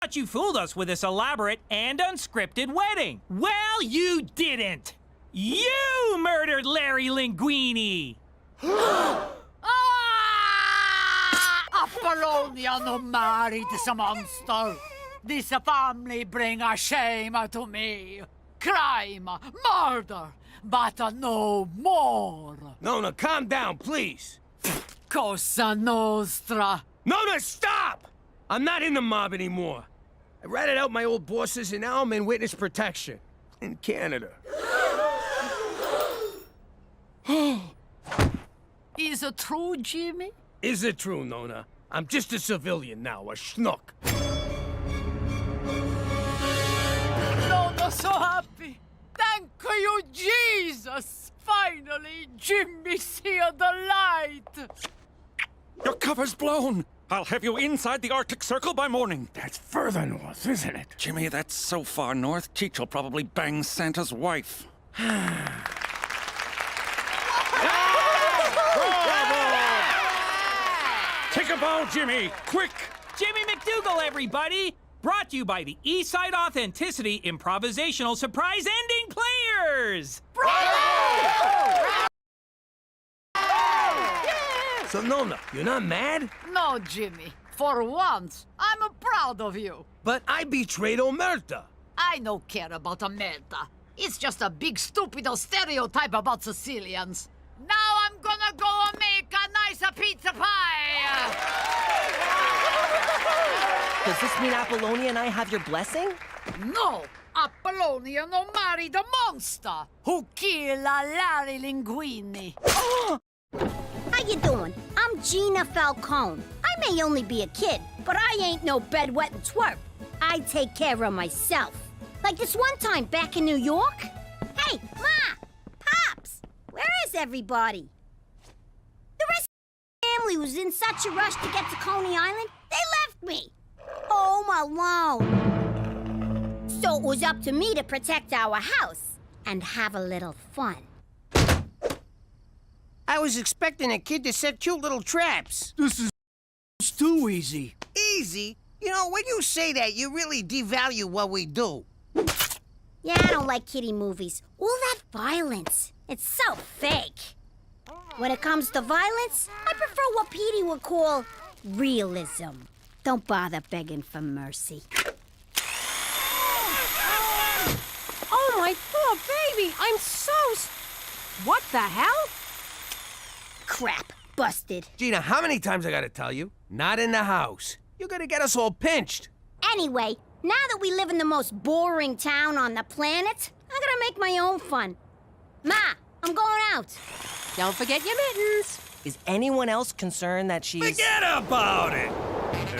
thought you fooled us with this elaborate and unscripted wedding. Well, you didn't! You murdered Larry Linguini! Apollonia no married this monster. This family bring a shame to me. Crime, murder, but no more. Nona, calm down, please. Cosa Nostra. Nona, stop! I'm not in the mob anymore. I ratted out my old bosses and now I'm in witness protection. In Canada. Is it true, Jimmy? Is it true, Nona? I'm just a civilian now, a schnook. Nona, so happy. Thank you, Jesus. Finally, Jimmy see the light. Your cover's blown! I'll have you inside the Arctic Circle by morning. That's further north, isn't it? Jimmy, that's so far north, Cheech will probably bang Santa's wife. Take a bow, Jimmy! Quick! Jimmy McDougal, everybody! Brought to you by the Eastside Authenticity Improvisational Surprise Ending Players! Bravo! So, Nona, you're not mad? No, Jimmy. For once, I'm proud of you. But I betrayed Omerta. I don't care about Omerta. It's just a big stupid stereotype about Sicilians. Now I'm gonna go and make a nice pizza pie! Does this mean Apollonia and I have your blessing? No! Apollonia no marry the monster who killed Larry Linguini. How you doing? I'm Gina Falcone. I may only be a kid, but I ain't no bedwetting twerp. I take care of myself. Like this one time back in New York. Hey, Ma! Pops! Where is everybody? The rest of the family was in such a rush to get to Coney Island, they left me. Home alone. So it was up to me to protect our house and have a little fun. I was expecting a kid to set cute little traps. This is too easy. Easy? You know, when you say that, you really devalue what we do. Yeah, I don't like kiddie movies. All that violence. It's so fake. When it comes to violence, I prefer what Petey would call realism. Don't bother begging for mercy. Oh my poor baby, I'm so... What the hell? Crap, busted. Gina, how many times I gotta tell you? Not in the house. You're gonna get us all pinched. Anyway, now that we live in the most boring town on the planet, I'm gonna make my own fun. Ma, I'm going out. Don't forget your mittens. Is anyone else concerned that she's... Forget about it!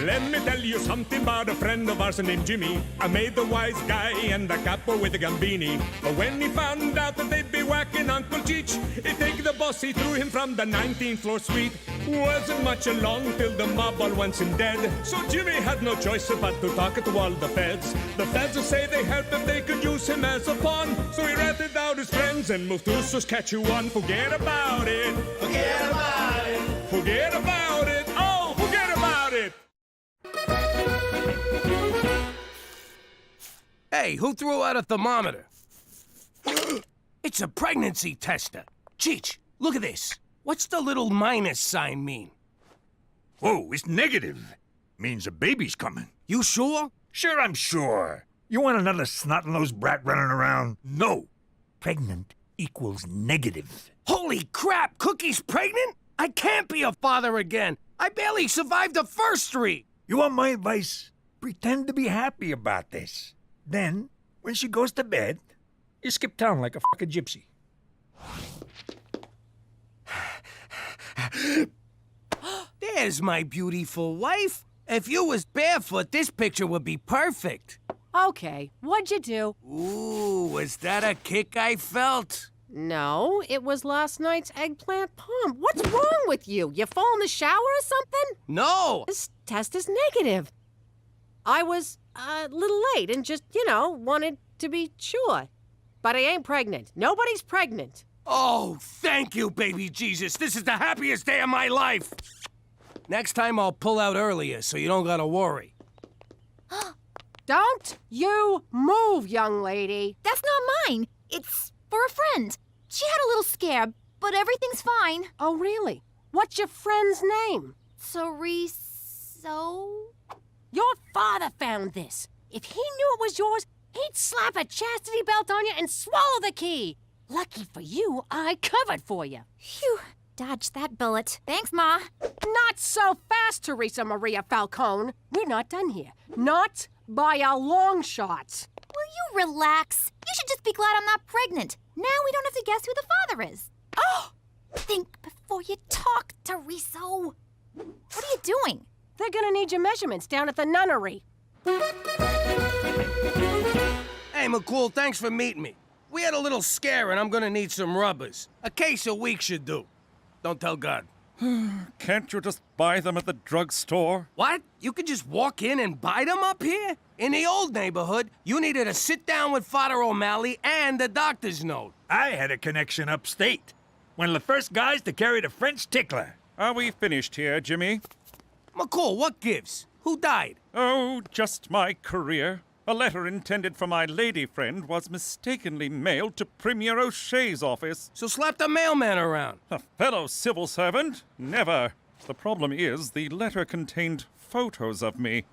Let me tell you something about a friend of ours named Jimmy. I made the wise guy and the capo with the gambini. But when he found out that they'd be whacking Uncle Cheech, he take the boss, he threw him from the 19th floor suite. Wasn't much along till the mob all wants him dead. So Jimmy had no choice but to talk to all the feds. The feds will say they helped if they could use him as a pawn. So he ratted out his friends and moved to Saskatchewan. Forget about it. Forget about it. Forget about it. Oh, forget about it. Hey, who threw out a thermometer? It's a pregnancy tester. Cheech, look at this. What's the little minus sign mean? Whoa, it's negative. Means a baby's coming. You sure? Sure, I'm sure. You want another snot-nosed brat running around? No. Pregnant equals negative. Holy crap, Cookie's pregnant? I can't be a father again. I barely survived the first 3. You want my advice? Pretend to be happy about this. Then, when she goes to bed, you skip town like a fucking gypsy. There's my beautiful wife. If you was barefoot, this picture would be perfect. Okay, what'd you do? Ooh, was that a kick I felt? No, it was last night's eggplant palm. What's wrong with you? You fall in the shower or something? No! This test is negative. I was a little late and just, wanted to be sure. But I ain't pregnant. Nobody's pregnant. Oh, thank you, baby Jesus. This is the happiest day of my life. Next time I'll pull out earlier so you don't gotta worry. Don't you move, young lady. That's not mine. It's for a friend. She had a little scare, but everything's fine. Oh, really? What's your friend's name? So? Your father found this. If he knew it was yours, he'd slap a chastity belt on you and swallow the key. Lucky for you, I covered for you. Phew. Dodged that bullet. Thanks, Ma. Not so fast, Teresa Maria Falcone. We're not done here. Not by a long shot. Will you relax? You should just be glad I'm not pregnant. Now we don't have to guess who the father is. Oh! Think before you talk, Teresa. What are you doing? They're gonna need your measurements down at the nunnery. Hey, McCool, thanks for meeting me. We had a little scare and I'm gonna need some rubbers. A case a week should do. Don't tell God. Can't you just buy them at the drugstore? What? You could just walk in and buy them up here? In the old neighborhood, you needed to sit down with Father O'Malley and the doctor's note. I had a connection upstate. One of the first guys to carry the French tickler. Are we finished here, Jimmy? McCool, what gives? Who died? Oh, just my career. A letter intended for my lady friend was mistakenly mailed to Premier O'Shea's office. So slap the mailman around. A fellow civil servant? Never. The problem is the letter contained photos of me.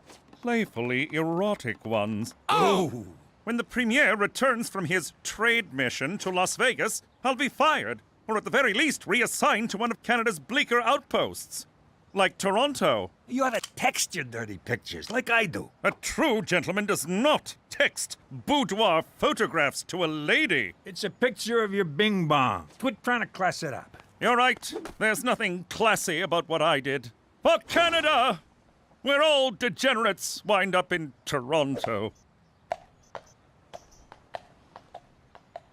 Playfully erotic ones. Oh! When the Premier returns from his trade mission to Las Vegas, I'll be fired, or at the very least reassigned to one of Canada's bleaker outposts. Like Toronto. You ought to text your dirty pictures, like I do. A true gentleman does not text boudoir photographs to a lady. It's a picture of your bing bong. Quit trying to class it up. You're right. There's nothing classy about what I did. For Canada! Where all degenerates wind up in Toronto.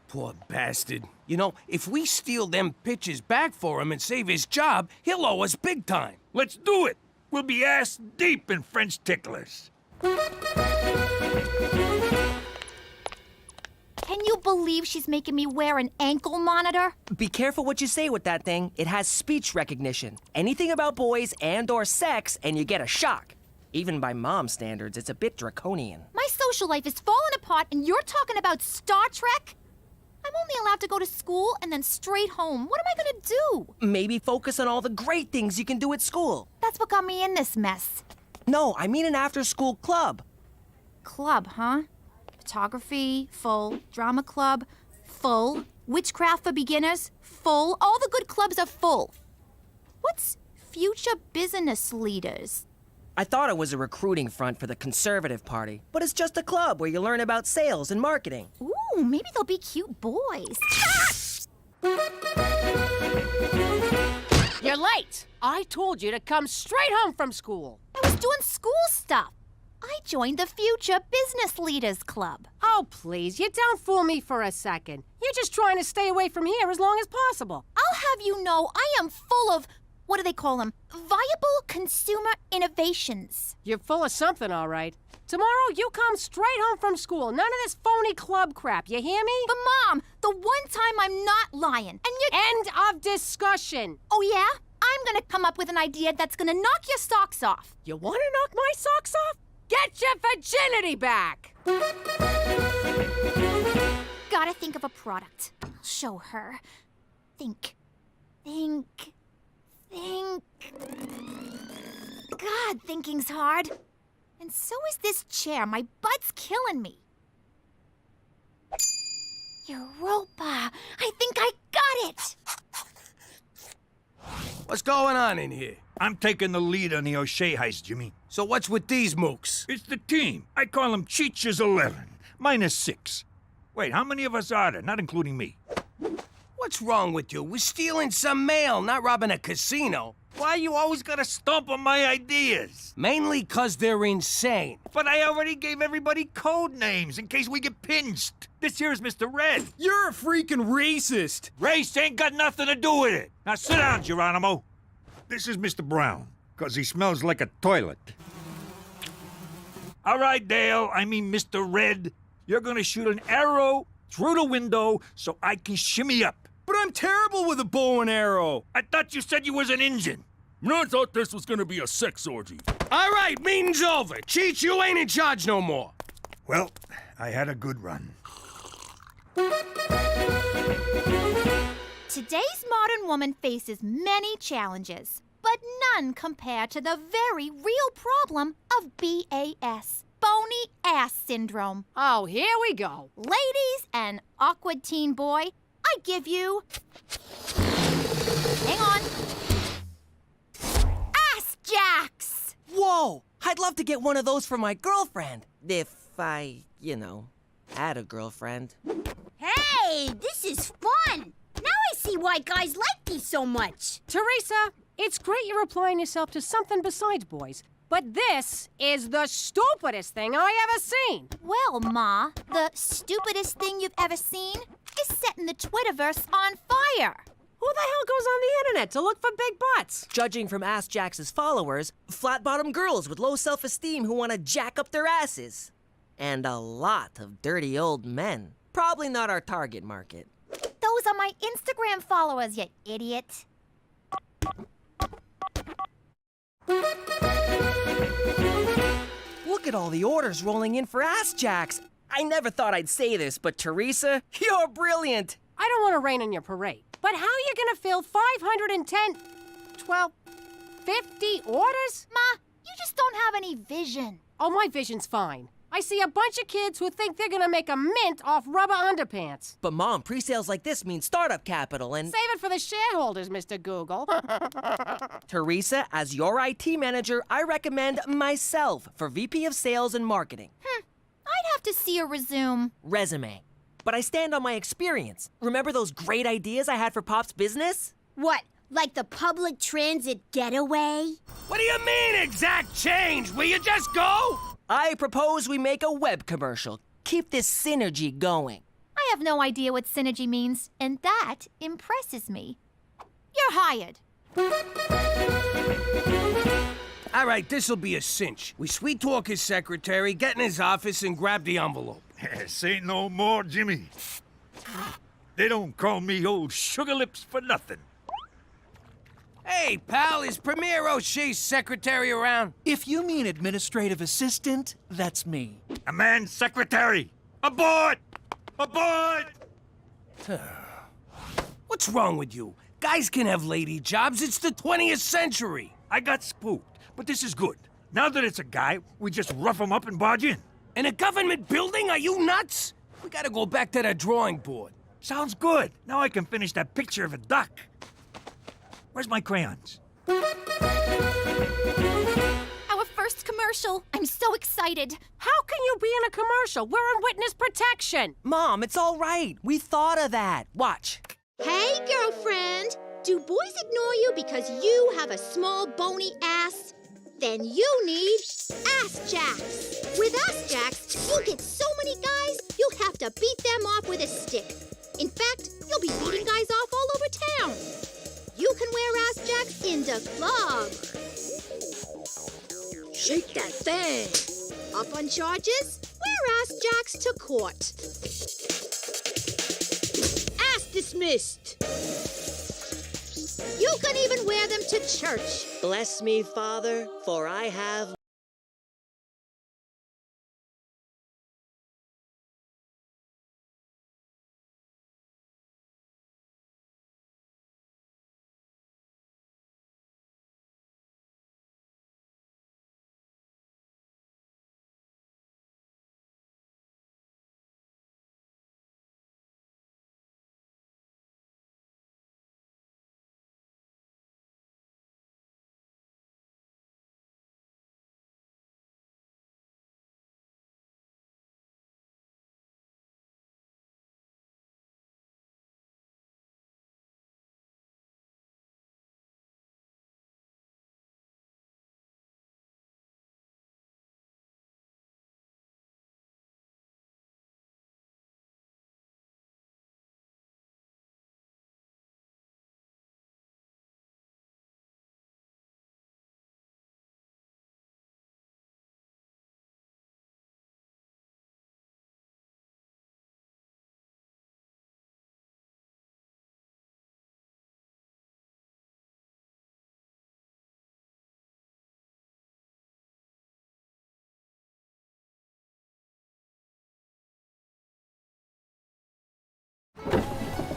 Poor bastard. You know, if we steal them pictures back for him and save his job, he'll owe us big time. Let's do it. We'll be ass deep in French ticklers. Can you believe she's making me wear an ankle monitor? Be careful what you say with that thing. It has speech recognition. Anything about boys and/or sex, and you get a shock. Even by mom standards, it's a bit draconian. My social life is falling apart, and you're talking about Star Trek? I'm only allowed to go to school and then straight home. What am I gonna do? Maybe focus on all the great things you can do at school. That's what got me in this mess. No, I mean an after-school club. Club, huh? Photography, full. Drama club, full. Witchcraft for beginners, full. All the good clubs are full. What's future business leaders? I thought it was a recruiting front for the Conservative Party, but it's just a club where you learn about sales and marketing. Ooh, maybe they'll be cute boys. You're late. what? I told you to come straight home from school. I was doing school stuff. I joined the Future Business Leaders Club. Oh, please, you don't fool me for a second. You're just trying to stay away from here as long as possible. I'll have you know I am full of, what do they call them? Viable consumer innovations. You're full of something, all right. Tomorrow, you come straight home from school. None of this phony club crap, you hear me? But, Mom, the one time I'm not lying, and you... End of discussion. Oh, yeah? I'm gonna come up with an idea that's gonna knock your socks off. You wanna knock my socks off? Get your virginity back! Gotta think of a product. Show her. Think. God, thinking's hard. And so is this chair. My butt's killing me. Europa. I think I got it. What's going on in here? I'm taking the lead on the O'Shea heist, Jimmy. So what's with these mooks? It's the team. I call them Cheech's 11, minus 6. Wait, how many of us are there, not including me? What's wrong with you? We're stealing some mail, not robbing a casino. Why you always gotta stomp on my ideas? Mainly 'cause they're insane. But I already gave everybody code names in case we get pinched. This here's Mr. Red. You're a freaking racist. Race ain't got nothing to do with it. Now sit down, Geronimo. This is Mr. Brown, 'cause he smells like a toilet. All right, Dale, I mean Mr. Red. You're gonna shoot an arrow through the window so I can shimmy up. But I'm terrible with a bow and arrow. I thought you said you was an Injun. I thought this was gonna be a sex orgy. All right, meeting's over. Cheech, you ain't in charge no more. Well, I had a good run. Today's modern woman faces many challenges, but none compare to the very real problem of BAS, bony ass syndrome. Oh, here we go. Ladies and awkward teen boy, I give you... Hang on. Ass jacks! Whoa! I'd love to get one of those for my girlfriend. If I, had a girlfriend. Hey, this is fun! Now I see why guys like these so much. Teresa, it's great you're applying yourself to something besides boys, but this is the stupidest thing I ever seen. Well, Ma, the stupidest thing you've ever seen is setting the Twitterverse on fire. Who the hell goes on the internet to look for big butts? Judging from Ass Jax's followers, flat-bottom girls with low self-esteem who want to jack up their asses. And a lot of dirty old men. Probably not our target market. Those are my Instagram followers, you idiot. Look at all the orders rolling in for Ass Jacks. I never thought I'd say this, but Teresa, you're brilliant. I don't want to rain on your parade, but how are you gonna fill 510, 12, 50 orders? Ma, you just don't have any vision. Oh, my vision's fine. I see a bunch of kids who think they're gonna make a mint off rubber underpants. But Mom, pre-sales like this mean startup capital and... Save it for the shareholders, Mr. Google. Teresa, as your IT manager, I recommend myself for VP of Sales and Marketing. I'd have to see a resume. Resume. But I stand on my experience. Remember those great ideas I had for Pop's business? What, like the public transit getaway? What do you mean, exact change? Will you just go? I propose we make a web commercial. Keep this synergy going. I have no idea what synergy means, and that impresses me. You're hired. All right, this'll be a cinch. We sweet talk his secretary, get in his office, and grab the envelope. Say no more, Jimmy. They don't call me old sugar lips for nothing. Hey, pal, is Premier O'Shea's secretary around? If you mean administrative assistant, that's me. A man's secretary! Aboard! Aboard! What's wrong with you? Guys can have lady jobs. It's the 20th century. I got spooked, but this is good. Now that it's a guy, we just rough him up and barge in. In a government building? Are you nuts? We gotta go back to the drawing board. Sounds good. Now I can finish that picture of a duck. Where's my crayons? Our first commercial. I'm so excited. How can you be in a commercial? We're in witness protection. Mom, it's all right. We thought of that. Watch. Hey, girlfriend. Do boys ignore you because you have a small, bony ass? Then you need ass jacks. With ass jacks, you'll get so many guys, you'll have to beat them off with a stick. In fact, you'll be beating guys off all over town. You can wear ass jacks in the club. Shake that thing. Up on charges? Wear ass jacks to court. Ass dismissed. You can even wear them to church. Bless me, Father, for I have...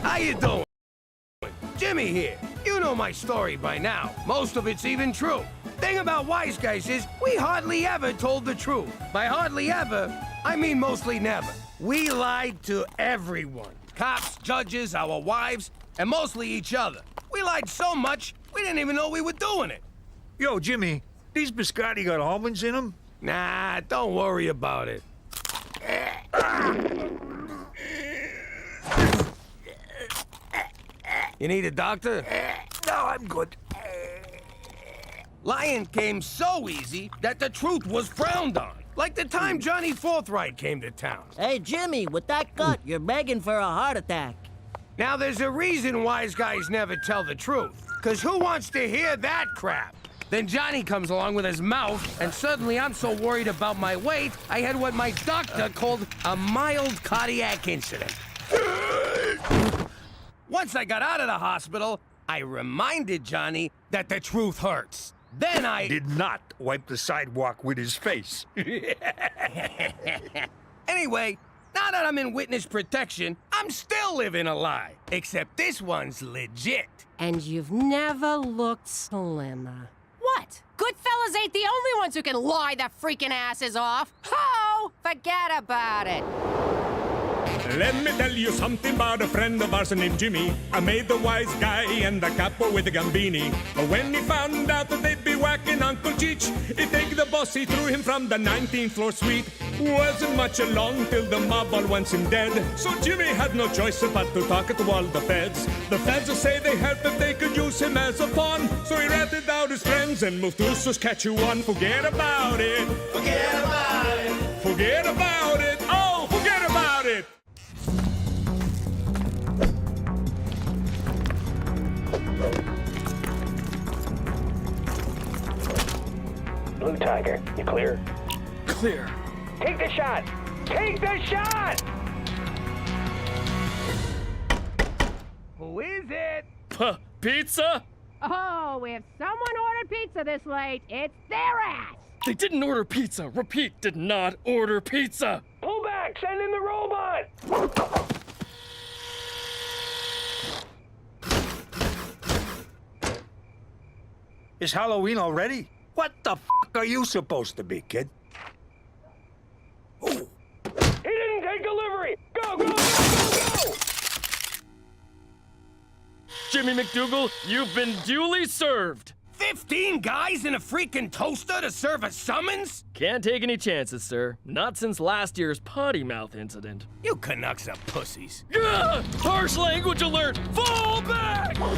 How you doing? Jimmy here. You know my story by now. Most of it's even true. Thing about wise guys is we hardly ever told the truth. By hardly ever, I mean mostly never. We lied to everyone. Cops, judges, our wives, and mostly each other. We lied so much, we didn't even know we were doing it. Yo, Jimmy, these biscotti got almonds in them? Nah, don't worry about it. You need a doctor? No, I'm good. Lying came so easy that the truth was frowned on. Like the time Johnny Forthright came to town. Hey, Jimmy, with that gut, you're begging for a heart attack. Now, there's a reason wise guys never tell the truth. Because who wants to hear that crap? Then Johnny comes along with his mouth, and suddenly I'm so worried about my weight, I had what my doctor called a mild cardiac incident. Once I got out of the hospital, I reminded Johnny that the truth hurts. Then I... Did not wipe the sidewalk with his face. Anyway, now that I'm in witness protection, I'm still living a lie. Except this one's legit. And you've never looked slimmer. What? Goodfellas ain't the only ones who can lie their freaking asses off. Ho! Forget about it. Let me tell you something about a friend of ours named Jimmy. I made the wise guy and the capo with the gambini. But when he found out that they'd be whacking Uncle Cheech, he take the boss, he threw him from the 19th floor suite. Wasn't much along till the mob all wants him dead. So Jimmy had no choice but to talk to all the feds. The feds say they heard that they could use him as a pawn. So he ratted out his friends and moved to Saskatchewan. Forget about it. Forget about it. Forget about it. Oh, forget about it. Blue Tiger, you clear? Clear. Take the shot! Take the shot! Who is it? Pizza? Oh, if someone ordered pizza this late, it's their ass! They didn't order pizza. Repeat, did not order pizza. Pull back! Send in the robot! Is Halloween already? What the f*** are you supposed to be, kid? He didn't take delivery! Go, go, go, go, go! Jimmy McDougal, you've been duly served. This 15 guys in a freaking toaster to serve a summons? Can't take any chances, sir. Not since last year's potty mouth incident. You Canucks are pussies. Ugh! Harsh language alert! Fall back! Run!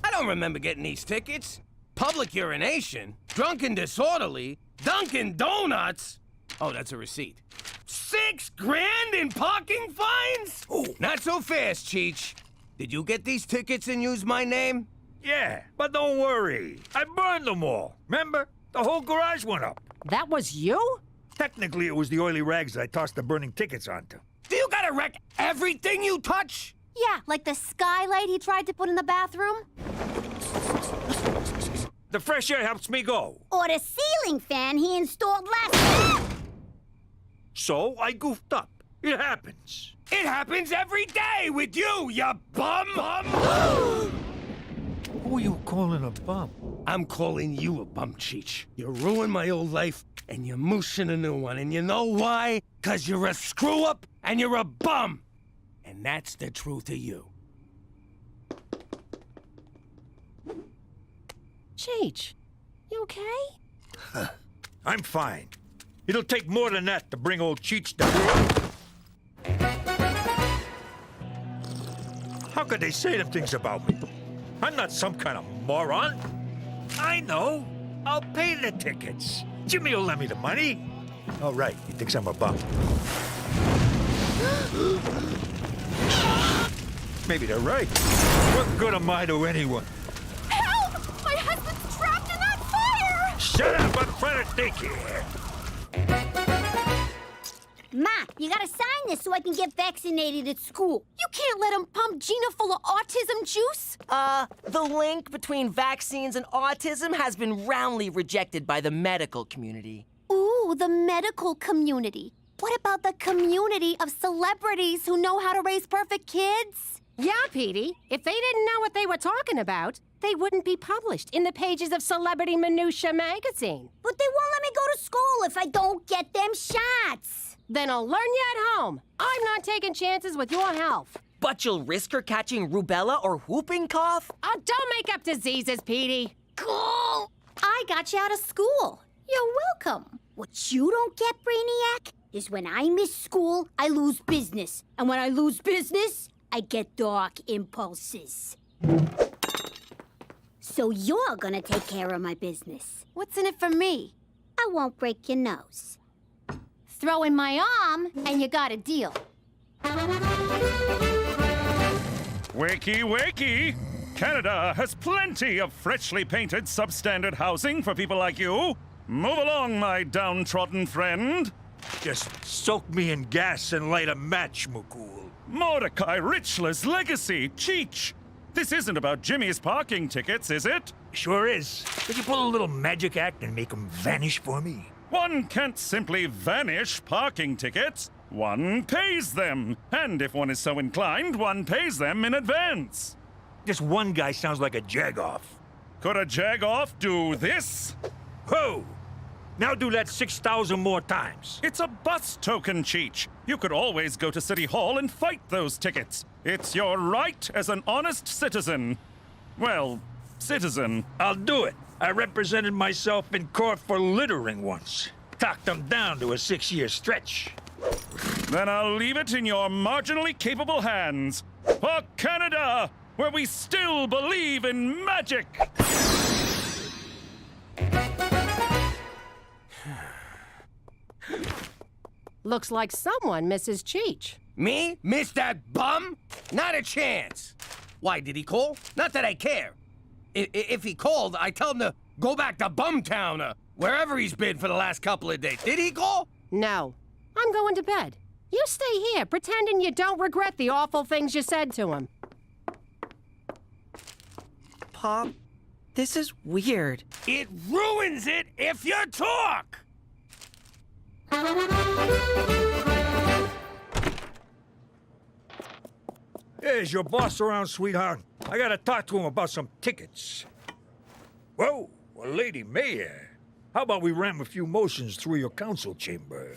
I don't remember getting these tickets. Public urination, drunken disorderly, Dunkin' Donuts. Oh, that's a receipt. $6 grand in parking fines? Oh, not so fast, Cheech. Did you get these tickets and use my name? Yeah, but don't worry. I burned them all. Remember? The whole garage went up. That was you? Technically, it was the oily rags I tossed the burning tickets onto. Do you gotta wreck everything you touch? Yeah, like the skylight he tried to put in the bathroom. The fresh air helps me go. Or the ceiling fan he installed last week. So I goofed up. It happens. It happens every day with you, you bum! Who are you calling a bum? I'm calling you a bum, Cheech. You ruined my old life, and you're mooshing a new one. And you know why? 'Cause you're a screw-up, and you're a bum. And that's the truth of you. Cheech, you okay? I'm fine. It'll take more than that to bring old Cheech down. How could they say them things about me? I'm not some kind of moron. I know. I'll pay the tickets. Jimmy will lend me the money. Oh, right. He thinks I'm a bum. Maybe they're right. What good am I to anyone? Help! My husband's trapped in that fire! Shut up! I'm trying to think here. Ma, you gotta sign this so I can get vaccinated at school. You can't let him pump Gina full of autism juice. The link between vaccines and autism has been roundly rejected by the medical community. Ooh, the medical community. What about the community of celebrities who know how to raise perfect kids? Yeah, Petey. If they didn't know what they were talking about, they wouldn't be published in the pages of Celebrity Minutia magazine. But they won't let me go to school if I don't get them shots. Then I'll learn you at home. I'm not taking chances with your health. But you'll risk her catching rubella or whooping cough? Oh, don't make up diseases, Petey. Cool. I got you out of school. You're welcome. What you don't get, Brainiac, is when I miss school, I lose business. And when I lose business, I get dark impulses. So you're gonna take care of my business. What's in it for me? I won't break your nose. Throw in my arm, and you got a deal. Wakey, wakey! Canada has plenty of freshly painted substandard housing for people like you. Move along, my downtrodden friend. Just soak me in gas and light a match, Mukul. Mordecai Richler's legacy, Cheech. This isn't about Jimmy's parking tickets, is it? Sure is. Could you pull a little magic act and make them vanish for me? One can't simply vanish parking tickets. One pays them. And if one is so inclined, one pays them in advance. Just one guy sounds like a jag-off. Could a jag-off do this? Whoa! Now do that 6,000 more times. It's a bus token, Cheech. You could always go to City Hall and fight those tickets. It's your right as an honest citizen. Well, citizen. I'll do it. I represented myself in court for littering once. Talked them down to a 6-year stretch. Then I'll leave it in your marginally capable hands. For Canada, where we still believe in magic. Looks like someone misses Cheech. Me? Miss that bum? Not a chance. Why, did he call? Not that I care. If he called, I tell him to go back to Bumtown or wherever he's been for the last couple of days. Did he call? No. I'm going to bed. You stay here, pretending you don't regret the awful things you said to him. Pop, this is weird. It ruins it if you talk! Hey, is your boss around, sweetheart? I gotta talk to him about some tickets. Whoa, well, Lady Mayor, how about we ram a few motions through your council chamber?